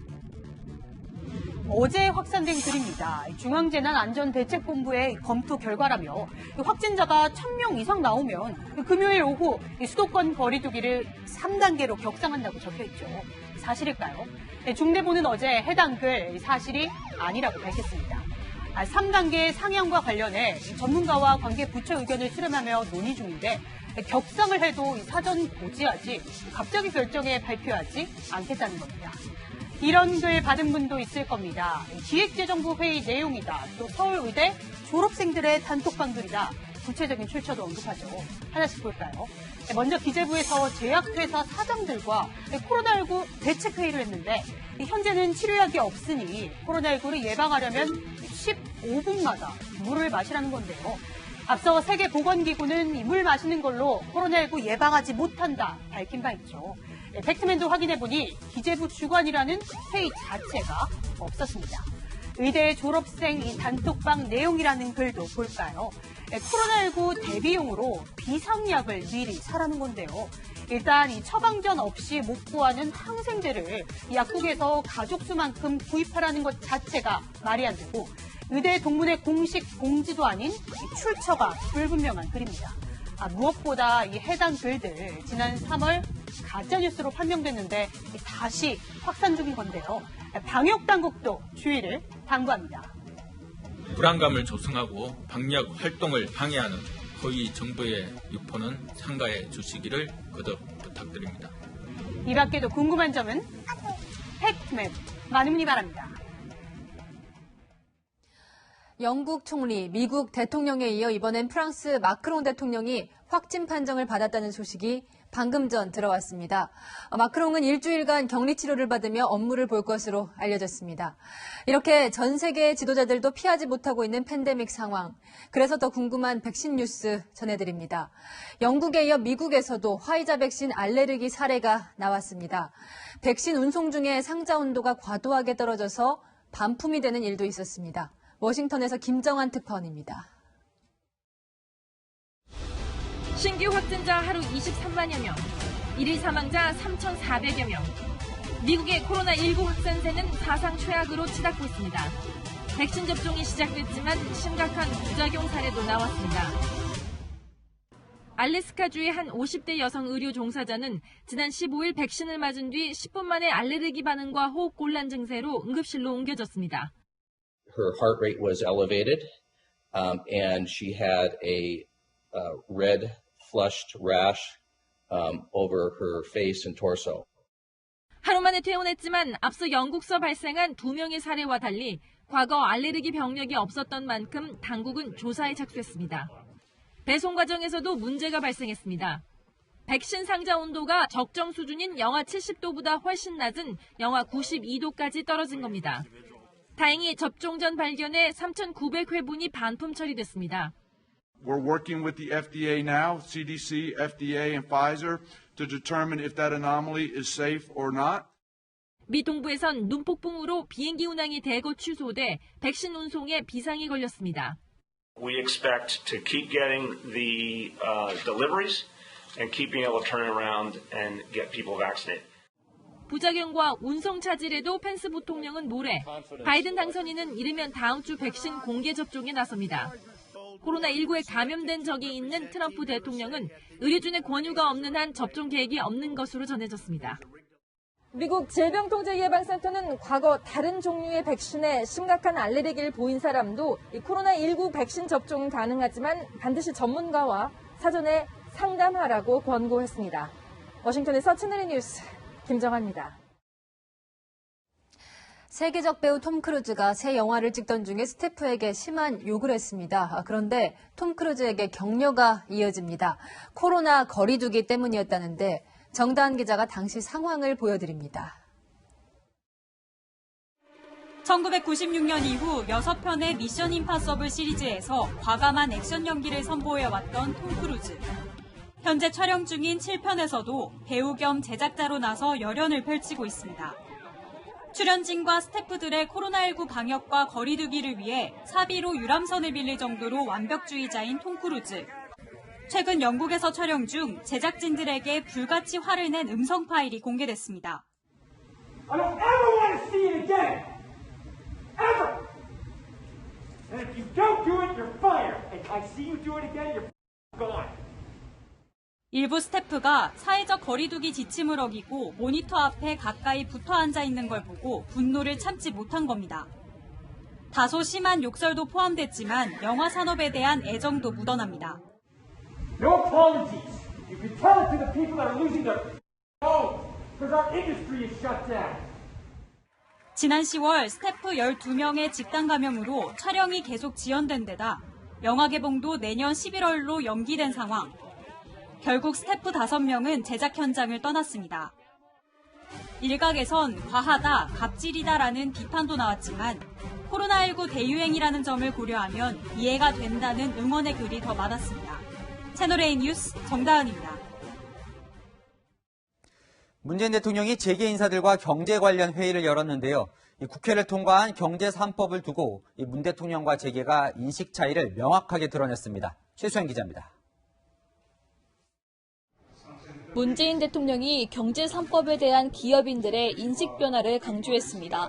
어제 확산된 글입니다. 중앙재난안전대책본부의 검토 결과라며 확진자가 1,000명 이상 나오면 금요일 오후 수도권 거리 두기를 3단계로 격상한다고 적혀있죠. 사실일까요? 중대본은 어제 해당 글 사실이 아니라고 밝혔습니다. 3단계 상향과 관련해 전문가와 관계 부처 의견을 수렴하며 논의 중인데 격상을 해도 사전 고지하지 갑자기 결정해 발표하지 않겠다는 겁니다. 이런 글 받은 분도 있을 겁니다. 기획재정부 회의 내용이다. 또 서울의대 졸업생들의 단톡방 글이다. 구체적인 출처도 언급하죠. 하나씩 볼까요? 먼저 기재부에서 제약회사 사장들과 코로나19 대책회의를 했는데 현재는 치료약이 없으니 코로나19를 예방하려면 15분마다 물을 마시라는 건데요. 앞서 세계보건기구는 물 마시는 걸로 코로나19 예방하지 못한다 밝힌 바 있죠. 팩트맨도 확인해보니 기재부 주관이라는 회의 자체가 없었습니다. 의대 졸업생 이 단톡방 내용이라는 글도 볼까요? 코로나19 대비용으로 비상약을 미리 사라는 건데요. 일단 이 처방전 없이 못 구하는 항생제를 약국에서 가족수만큼 구입하라는 것 자체가 말이 안 되고 의대 동문회 공식 공지도 아닌 출처가 불분명한 글입니다. 무엇보다 이 해당 글들 지난 3월 가짜뉴스로 판명됐는데 다시 확산 중인 건데요. 방역당국도 주의를 당부합니다. 불안감을 조성하고 방역 활동을 방해하는 허위 정보의 유포는 삼가해 주시기를 거듭 부탁드립니다. 이 밖에도 궁금한 점은 팩트맨 많은 문의 바랍니다. 영국 총리, 미국 대통령에 이어 이번엔 프랑스 마크롱 대통령이 확진 판정을 받았다는 소식이 방금 전 들어왔습니다. 마크롱은 일주일간 격리 치료를 받으며 업무를 볼 것으로 알려졌습니다. 이렇게 전 세계의 지도자들도 피하지 못하고 있는 팬데믹 상황. 그래서 더 궁금한 백신 뉴스 전해드립니다. 영국에 이어 미국에서도 화이자 백신 알레르기 사례가 나왔습니다. 백신 운송 중에 상자 온도가 과도하게 떨어져서 반품이 되는 일도 있었습니다. 워싱턴에서 김정환 특파원입니다. 신규 확진자 하루 23만여 명, 일일 사망자 3,400여 명. 미국의 코로나19 확산세는 사상 최악으로 치닫고 있습니다. 백신 접종이 시작됐지만 심각한 부작용 사례도 나왔습니다. 알래스카주의 한 50대 여성 의료 종사자는 지난 15일 백신을 맞은 뒤 10분 만에 알레르기 반응과 호흡곤란 증세로 응급실로 옮겨졌습니다. Her heart rate was elevated, and she had a red flushed rash over her face and torso. 하루 만에 퇴원했지만 앞서 영국서 발생한 2명의 사례와 달리 과거 알레르기 병력이 없었던 만큼 당국은 조사에 착수했습니다. 배송 과정에서도 문제가 발생했습니다. 백신 상자 온도가 적정 수준인 영하 70도보다 훨씬 낮은 영하 92도까지 떨어진 겁니다. 다행히 접종 전 발견에 3,900회분이 반품 처리됐습니다. We're working with the FDA now, CDC, FDA, and Pfizer, to determine if that anomaly is safe or not. 미 동부에선 눈폭풍으로 비행기 운항이 대거 취소돼 백신 운송에 비상이 걸렸습니다. We expect to keep getting the deliveries and keep being able to turn around and get people vaccinated. 부작용과 운송 차질에도 펜스 부통령은 모레 바이든 당선인은 이르면 다음 주 백신 공개 접종에 나섭니다. 코로나19에 감염된 적이 있는 트럼프 대통령은 의료진의 권유가 없는 한 접종 계획이 없는 것으로 전해졌습니다. 미국 질병통제예방센터는 과거 다른 종류의 백신에 심각한 알레르기를 보인 사람도 코로나19 백신 접종은 가능하지만 반드시 전문가와 사전에 상담하라고 권고했습니다. 워싱턴에서 채널A 뉴스 김정아입니다. 세계적 배우 톰 크루즈가 새 영화를 찍던 중에 스태프에게 심한 욕을 했습니다. 그런데 톰 크루즈에게 격려가 이어집니다. 코로나 거리두기 때문이었다는데 정다은 기자가 당시 상황을 보여드립니다. 1996년 이후 6편의 미션 임파서블 시리즈에서 과감한 액션 연기를 선보여왔던 톰 크루즈. 현재 촬영 중인 7편에서도 배우 겸 제작자로 나서 열연을 펼치고 있습니다. 출연진과 스태프들의 코로나19 방역과 거리두기를 위해 사비로 유람선을 빌릴 정도로 완벽주의자인 톰 크루즈. 최근 영국에서 촬영 중 제작진들에게 불같이 화를 낸 음성 파일이 공개됐습니다. I don't ever want to see it again. Ever. And if you don't do it, you're fired. And I see you do it again, you're gone. 일부 스태프가 사회적 거리두기 지침을 어기고 모니터 앞에 가까이 붙어 앉아 있는 걸 보고 분노를 참지 못한 겁니다. 다소 심한 욕설도 포함됐지만 영화 산업에 대한 애정도 묻어납니다. No apologies. You can tell it to the people that are losing their homes because our industry is shut down. 지난 10월 스태프 12명의 집단 감염으로 촬영이 계속 지연된 데다 영화 개봉도 내년 11월로 연기된 상황. 결국 스태프 5명은 제작 현장을 떠났습니다. 일각에선 과하다, 갑질이다라는 비판도 나왔지만 코로나19 대유행이라는 점을 고려하면 이해가 된다는 응원의 글이 더 많았습니다. 채널A 뉴스 정다은입니다. 문재인 대통령이 재계 인사들과 경제 관련 회의를 열었는데요. 국회를 통과한 경제 3법을 두고 문 대통령과 재계가 인식 차이를 명확하게 드러냈습니다. 최수영 기자입니다. 문재인 대통령이 경제 3법에 대한 기업인들의 인식 변화를 강조했습니다.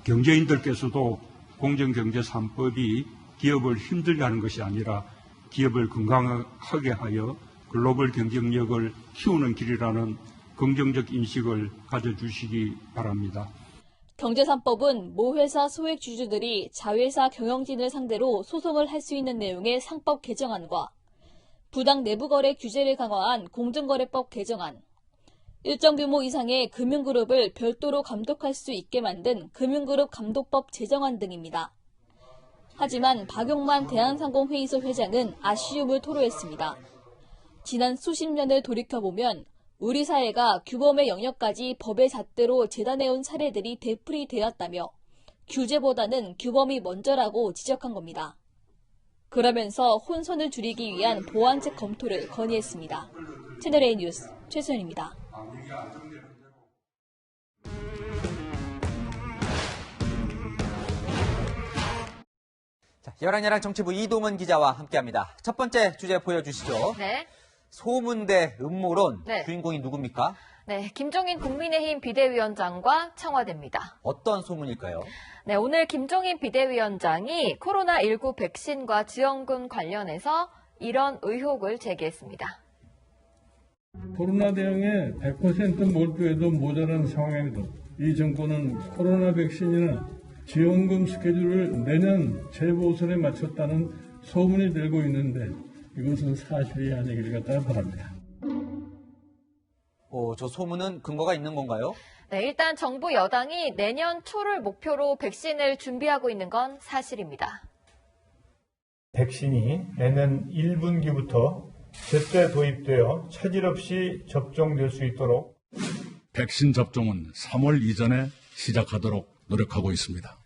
경제인들께서도 공정경제 3법이 기업을 힘들게 하는 것이 아니라 기업을 건강하게 하여 글로벌 경쟁력을 키우는 길이라는 긍정적 인식을 가져주시기 바랍니다. 경제 3법은 모 회사 소액 주주들이 자회사 경영진을 상대로 소송을 할 수 있는 내용의 상법 개정안과 부당 내부거래 규제를 강화한 공정거래법 개정안, 일정 규모 이상의 금융그룹을 별도로 감독할 수 있게 만든 금융그룹 감독법 제정안 등입니다. 하지만 박용만 대한상공회의소 회장은 아쉬움을 토로했습니다. 지난 수십 년을 돌이켜보면 우리 사회가 규범의 영역까지 법의 잣대로 재단해온 사례들이 되풀이되었다며 규제보다는 규범이 먼저라고 지적한 겁니다. 그러면서 혼선을 줄이기 위한 보완책 검토를 건의했습니다. 채널A 뉴스 최수연입니다. 자, 11야랑 정치부 이동은 기자와 함께합니다. 첫 번째 주제 보여주시죠. 네. 소문 대 음모론, 네. 주인공이 누굽니까? 네, 김종인 국민의힘 비대위원장과 청와대입니다. 어떤 소문일까요? 네, 오늘 김종인 비대위원장이 코로나19 백신과 지원금 관련해서 이런 의혹을 제기했습니다. 코로나 대응에 100% 몰두해도 모자란 상황에도 이 정권은 코로나 백신이나 지원금 스케줄을 내년 재보선에 맞췄다는 소문이 들고 있는데 이것은 사실이 아니길 갖다 바랍니다. 저 소문은 근거가 있는 건가요? 네, 일단 정부 여당이 내년 초를 목표로 백신을 준비하고 있는 건 사실입니다. 백신이 내년 1분기부터 제때 도입되어 차질 없이 접종될 수 있도록 백신 접종은 3월 이전에 시작하도록 노력하고 있습니다.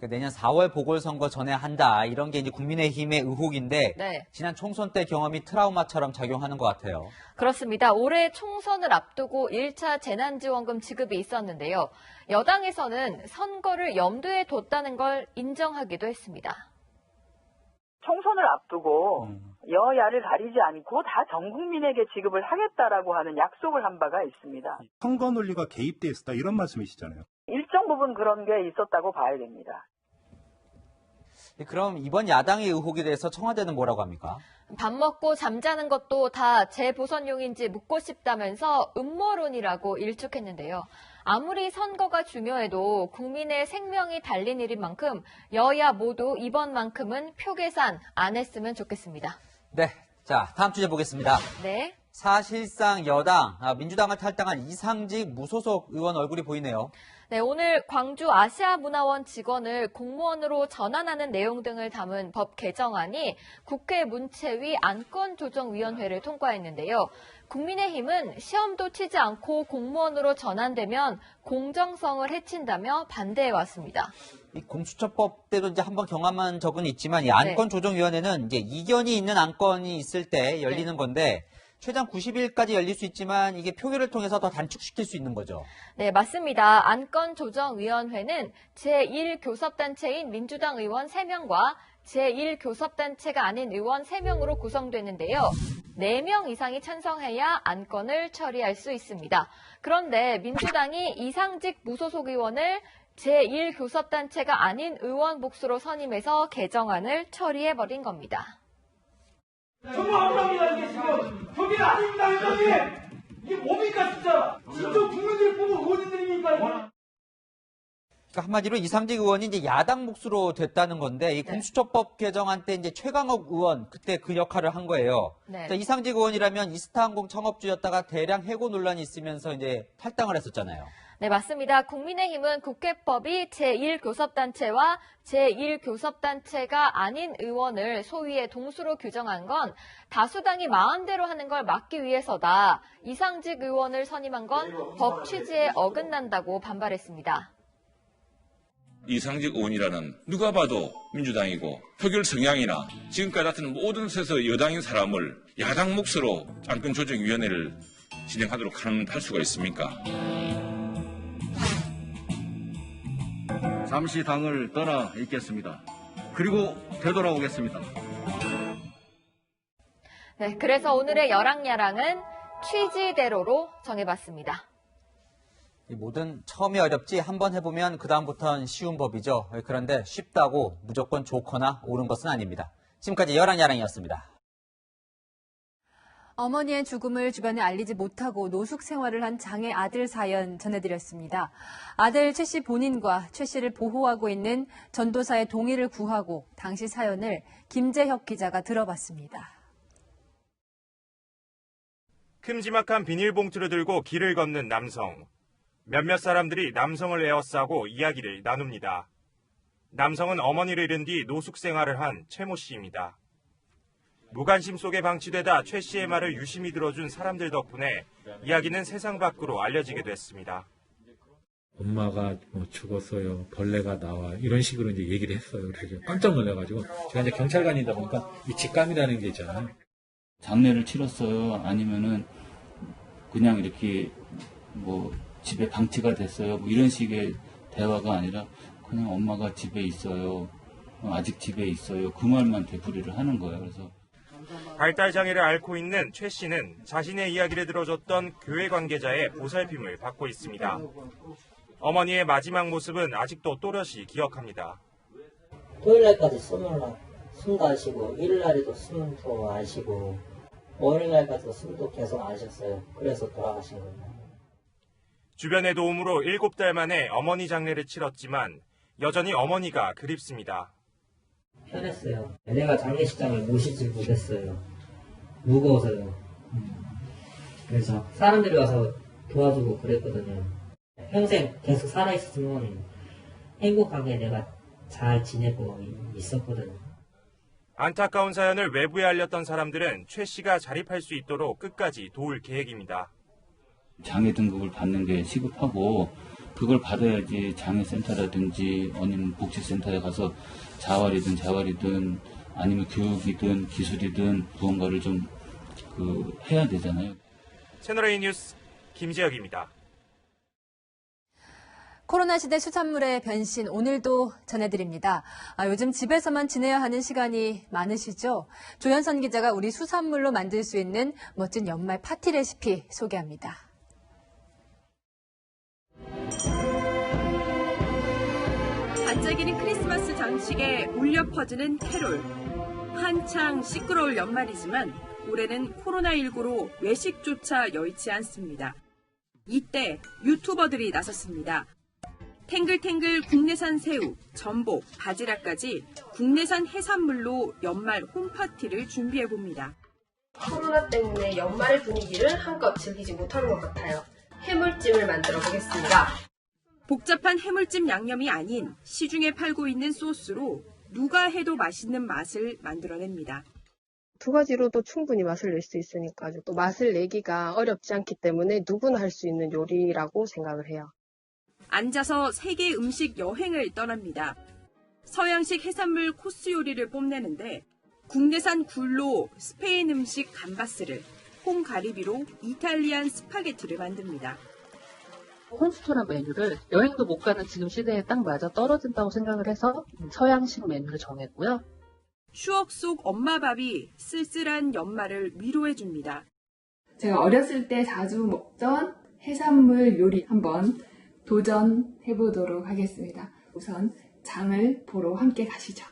내년 4월 보궐선거 전에 한다. 이런 게 이제 국민의힘의 의혹인데 네. 지난 총선 때 경험이 트라우마처럼 작용하는 것 같아요. 그렇습니다. 올해 총선을 앞두고 1차 재난지원금 지급이 있었는데요. 여당에서는 선거를 염두에 뒀다는 걸 인정하기도 했습니다. 총선을 앞두고 여야를 가리지 않고 다 전 국민에게 지급을 하겠다라고 하는 약속을 한 바가 있습니다. 선거 논리가 개입돼 있었다 이런 말씀이시잖아요. 일정 부분 그런 게 있었다고 봐야 됩니다. 그럼 이번 야당의 의혹에 대해서 청와대는 뭐라고 합니까? 밥 먹고 잠자는 것도 다 재보선용인지 묻고 싶다면서 음모론이라고 일축했는데요. 아무리 선거가 중요해도 국민의 생명이 달린 일인 만큼 여야 모두 이번만큼은 표 계산 안 했으면 좋겠습니다. 네, 자 다음 주제 보겠습니다. 네. 사실상 여당, 민주당을 탈당한 이상직 무소속 의원 얼굴이 보이네요. 네, 오늘 광주 아시아문화원 직원을 공무원으로 전환하는 내용 등을 담은 법 개정안이 국회 문체위 안건조정위원회를 통과했는데요. 국민의힘은 시험도 치지 않고 공무원으로 전환되면 공정성을 해친다며 반대해왔습니다. 이 공수처법 때도 이제 한번 경험한 적은 있지만 이 안건조정위원회는 이제 이견이 있는 안건이 있을 때 열리는 건데 최장 90일까지 열릴 수 있지만 이게 표결을 통해서 더 단축시킬 수 있는 거죠. 네, 맞습니다. 안건조정위원회는 제1교섭단체인 민주당 의원 3명과 제1교섭단체가 아닌 의원 3명으로 구성되는데요. 4명 이상이 찬성해야 안건을 처리할 수 있습니다. 그런데 민주당이 이상직 무소속 의원을 제1교섭단체가 아닌 의원 몫으로 선임해서 개정안을 처리해버린 겁니다. 정말 억울합니다. 이게 지금 저게 아닙니다, 회장님. 이게 뭡니까 진짜? 진짜 국민들이 뽑은 의원님들입니까? 그러니까 한마디로 이상직 의원이 이제 야당 몫으로 됐다는 건데 이 공수처법 개정안 때 이제 최강욱 의원 그때 그 역할을 한 거예요. 네. 자, 이상직 의원이라면 이스타항공 창업주였다가 대량 해고 논란이 있으면서 이제 탈당을 했었잖아요. 네, 맞습니다. 국민의힘은 국회법이 제1교섭단체와 제1교섭단체가 아닌 의원을 소위의 동수로 규정한 건 다수당이 마음대로 하는 걸 막기 위해서다. 이상직 의원을 선임한 건 법 취지에 어긋난다고 반발했습니다. 이상직 의원이라는 누가 봐도 민주당이고 표결 성향이나 지금까지 나타난 모든 것에서 여당인 사람을 야당 몫으로 안건조정위원회를 진행하도록 할 수가 있습니까? 잠시 당을 떠나 있겠습니다. 그리고 되돌아오겠습니다. 네, 그래서 오늘의 여랑야랑은 취지대로로 정해봤습니다. 뭐든 처음이 어렵지 한번 해보면 그 다음부터는 쉬운 법이죠. 그런데 쉽다고 무조건 좋거나 옳은 것은 아닙니다. 지금까지 여랑야랑이었습니다. 어머니의 죽음을 주변에 알리지 못하고 노숙 생활을 한 장애 아들 사연 전해드렸습니다. 아들 최 씨 본인과 최 씨를 보호하고 있는 전도사의 동의를 구하고 당시 사연을 김재혁 기자가 들어봤습니다. 큼지막한 비닐봉투를 들고 길을 걷는 남성. 몇몇 사람들이 남성을 에워싸고 이야기를 나눕니다. 남성은 어머니를 잃은 뒤 노숙 생활을 한 최모 씨입니다. 무관심 속에 방치되다 최 씨의 말을 유심히 들어준 사람들 덕분에 이야기는 세상 밖으로 알려지게 됐습니다. 엄마가 뭐 죽었어요. 벌레가 나와. 이런 식으로 이제 얘기를 했어요. 그래서 깜짝 놀라가지고 제가 이제 경찰관이다 보니까 이 직감이라는 게 있잖아요. 장례를 치렀어요. 아니면은 그냥 이렇게 뭐 집에 방치가 됐어요. 뭐 이런 식의 대화가 아니라 그냥 엄마가 집에 있어요. 아직 집에 있어요. 그 말만 되풀이를 하는 거예요. 그래서 발달장애를 앓고 있는 최 씨는 자신의 이야기를 들어줬던 교회 관계자의 보살핌을 받고 있습니다. 어머니의 마지막 모습은 아직도 또렷이 기억합니다. 토요일날까지 숨을 아시고 일요일날에도 숨도 아시고 어느 날까지도 숨도 계속 안 쉬었어요. 그래서 돌아가신 거예요. 주변의 도움으로 7달 만에 어머니 장례를 치렀지만 여전히 어머니가 그립습니다. 편했어요. 내가 장례식장을 모시지 못했어요. 무거워서요. 그래서 사람들이 와서 도와주고 그랬거든요. 평생 계속 살아있었으면 행복하게 내가 잘 지내고 있었거든요. 안타까운 사연을 외부에 알렸던 사람들은 최 씨가 자립할 수 있도록 끝까지 도울 계획입니다. 장애 등급을 받는 게 시급하고 그걸 받아야지 장애센터라든지 아니면 복지센터에 가서 자활이든 아니면 교육이든 기술이든 무언가를 좀 해야 되잖아요. 채널A 뉴스 김지혁입니다. 코로나 시대 수산물의 변신 오늘도 전해드립니다. 요즘 집에서만 지내야 하는 시간이 많으시죠? 조현선 기자가 우리 수산물로 만들 수 있는 멋진 연말 파티 레시피 소개합니다. 반짝이는 크리스마스 장식에 울려 퍼지는 캐롤. 한창 시끄러울 연말이지만 올해는 코로나19로 외식조차 여의치 않습니다. 이때 유튜버들이 나섰습니다. 탱글탱글 국내산 새우, 전복, 바지락까지 국내산 해산물로 연말 홈파티를 준비해봅니다. 코로나 때문에 연말 분위기를 한껏 즐기지 못하는 것 같아요. 해물찜을 만들어 보겠습니다. 복잡한 해물찜 양념이 아닌 시중에 팔고 있는 소스로 누가 해도 맛있는 맛을 만들어냅니다. 두 가지로도 충분히 맛을 낼 수 있으니까 또 맛을 내기가 어렵지 않기 때문에 누구나 할 수 있는 요리라고 생각을 해요. 앉아서 세계 음식 여행을 떠납니다. 서양식 해산물 코스 요리를 뽐내는데 국내산 굴로 스페인 음식 감바스를, 홍가리비로 이탈리안 스파게티를 만듭니다. 홈스토랑 메뉴를 여행도 못 가는 지금 시대에 딱 맞아 떨어진다고 생각을 해서 서양식 메뉴를 정했고요. 추억 속 엄마 밥이 쓸쓸한 연말을 위로해줍니다. 제가 어렸을 때 자주 먹던 해산물 요리 한번 도전해보도록 하겠습니다. 우선 장을 보러 함께 가시죠.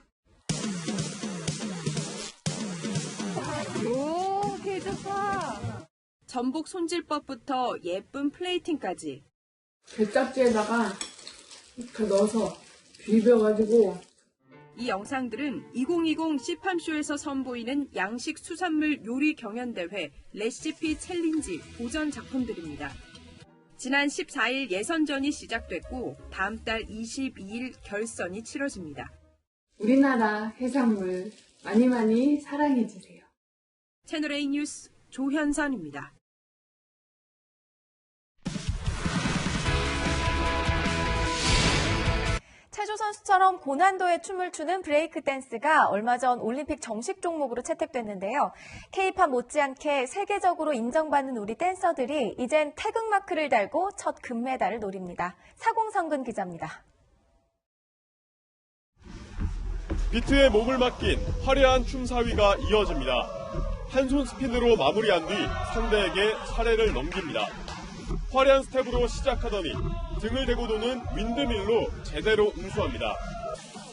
오, 개 좋다. 전복 손질법부터 예쁜 플레이팅까지. 개짝지에다가 이렇게 넣어서 비벼가지고. 이 영상들은 2020 시팜쇼에서 선보이는 양식 수산물 요리 경연대회 레시피 챌린지 도전 작품들입니다. 지난 14일 예선전이 시작됐고 다음 달 22일 결선이 치러집니다. 우리나라 해산물 많이 사랑해주세요. 채널A 뉴스 조현선입니다. 체조 선수처럼 고난도의 춤을 추는 브레이크 댄스가 얼마 전 올림픽 정식 종목으로 채택됐는데요. K-팝 못지않게 세계적으로 인정받는 우리 댄서들이 이젠 태극마크를 달고 첫 금메달을 노립니다. 사공성근 기자입니다. 비트에 몸을 맡긴 화려한 춤사위가 이어집니다. 한 손 스핀으로 마무리한 뒤 상대에게 차례를 넘깁니다. 화려한 스텝으로 시작하더니 등을 대고 도는 윈드밀로 제대로 응수합니다.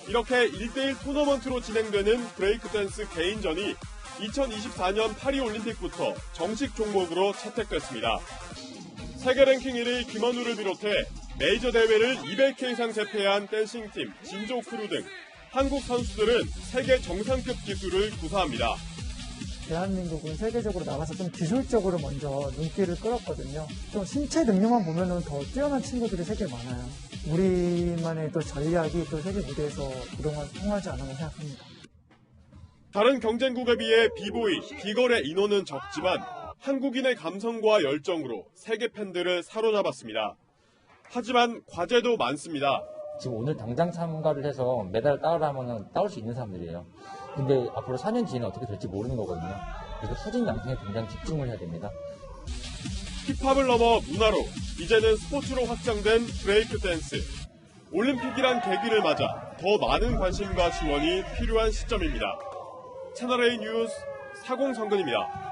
이렇게 1대1 토너먼트로 진행되는 브레이크 댄스 개인전이 2024년 파리올림픽부터 정식 종목으로 채택됐습니다. 세계 랭킹 1위 김원우를 비롯해 메이저 대회를 200회 이상 제패한 댄싱팀 진조크루 등 한국 선수들은 세계 정상급 기술을 구사합니다. 대한민국은 세계적으로 나가서 좀 기술적으로 먼저 눈길을 끌었거든요. 좀 신체 능력만 보면은 더 뛰어난 친구들이 세계에 많아요. 우리만의 또 전략이 또 세계 무대에서 그동안 통하지 않았나 생각합니다. 다른 경쟁국에 비해 비보이, 비걸의 인원은 적지만 한국인의 감성과 열정으로 세계 팬들을 사로잡았습니다. 하지만 과제도 많습니다. 지금 오늘 당장 참가를 해서 메달을 따오라면 따올 수 있는 사람들이에요. 근데 앞으로 4년 뒤에는 어떻게 될지 모르는 거거든요. 그래서 후진 양성에 굉장히 집중을 해야 됩니다. 힙합을 넘어 문화로 이제는 스포츠로 확장된 브레이크 댄스. 올림픽이란 계기를 맞아 더 많은 관심과 지원이 필요한 시점입니다. 채널A 뉴스 사공성근입니다.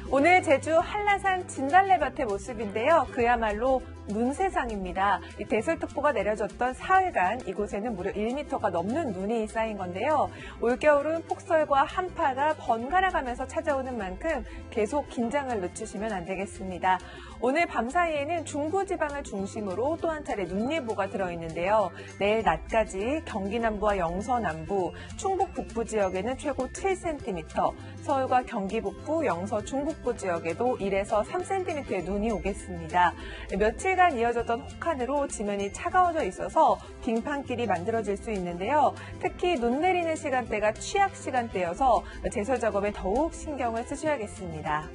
오늘 제주 한라산 진달래밭의 모습인데요. 그야말로 눈 세상입니다. 이 대설특보가 내려졌던 사흘간 이곳에는 무려 1m가 넘는 눈이 쌓인 건데요. 올겨울은 폭설과 한파가 번갈아 가면서 찾아오는 만큼 계속 긴장을 늦추시면 안 되겠습니다. 오늘 밤사이에는 중부지방을 중심으로 또 한 차례 눈 예보가 들어있는데요. 내일 낮까지 경기 남부와 영서 남부, 충북 북부 지역에는 최고 7cm, 서울과 경기 북부, 영서 중북부 지역에도 1에서 3cm의 눈이 오겠습니다. 며칠간 이어졌던 혹한으로 지면이 차가워져 있어서 빙판길이 만들어질 수 있는데요. 특히 눈 내리는 시간대가 취약 시간대여서 제설 작업에 더욱 신경을 쓰셔야겠습니다.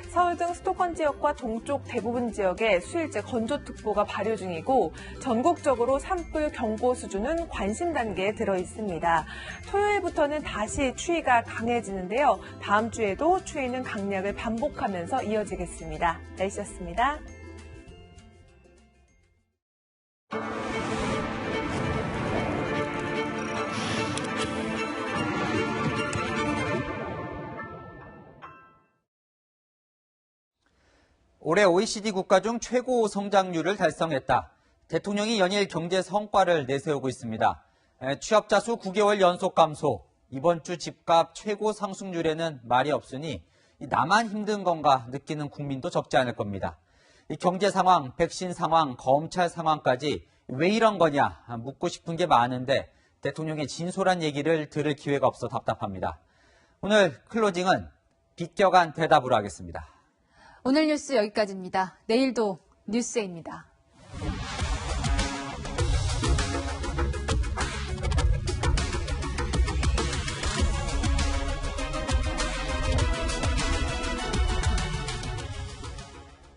서울 등 수도권 지역과 동쪽 대부분 지역에 수일째 건조특보가 발효 중이고 전국적으로 산불 경보 수준은 관심 단계에 들어 있습니다. 토요일부터는 다시 추위가 강해지는데요. 다음 주에도 추위는 강약을 반복하면서 이어지겠습니다. 날씨였습니다. 올해 OECD 국가 중 최고 성장률을 달성했다. 대통령이 연일 경제 성과를 내세우고 있습니다. 취업자 수 9개월 연속 감소, 이번 주 집값 최고 상승률에는 말이 없으니 나만 힘든 건가 느끼는 국민도 적지 않을 겁니다. 이 경제 상황, 백신 상황, 검찰 상황까지 왜 이런 거냐 묻고 싶은 게 많은데 대통령의 진솔한 얘기를 들을 기회가 없어 답답합니다. 오늘 클로징은 비껴간 대답으로 하겠습니다. 오늘 뉴스 여기까지입니다. 내일도 뉴스에입니다.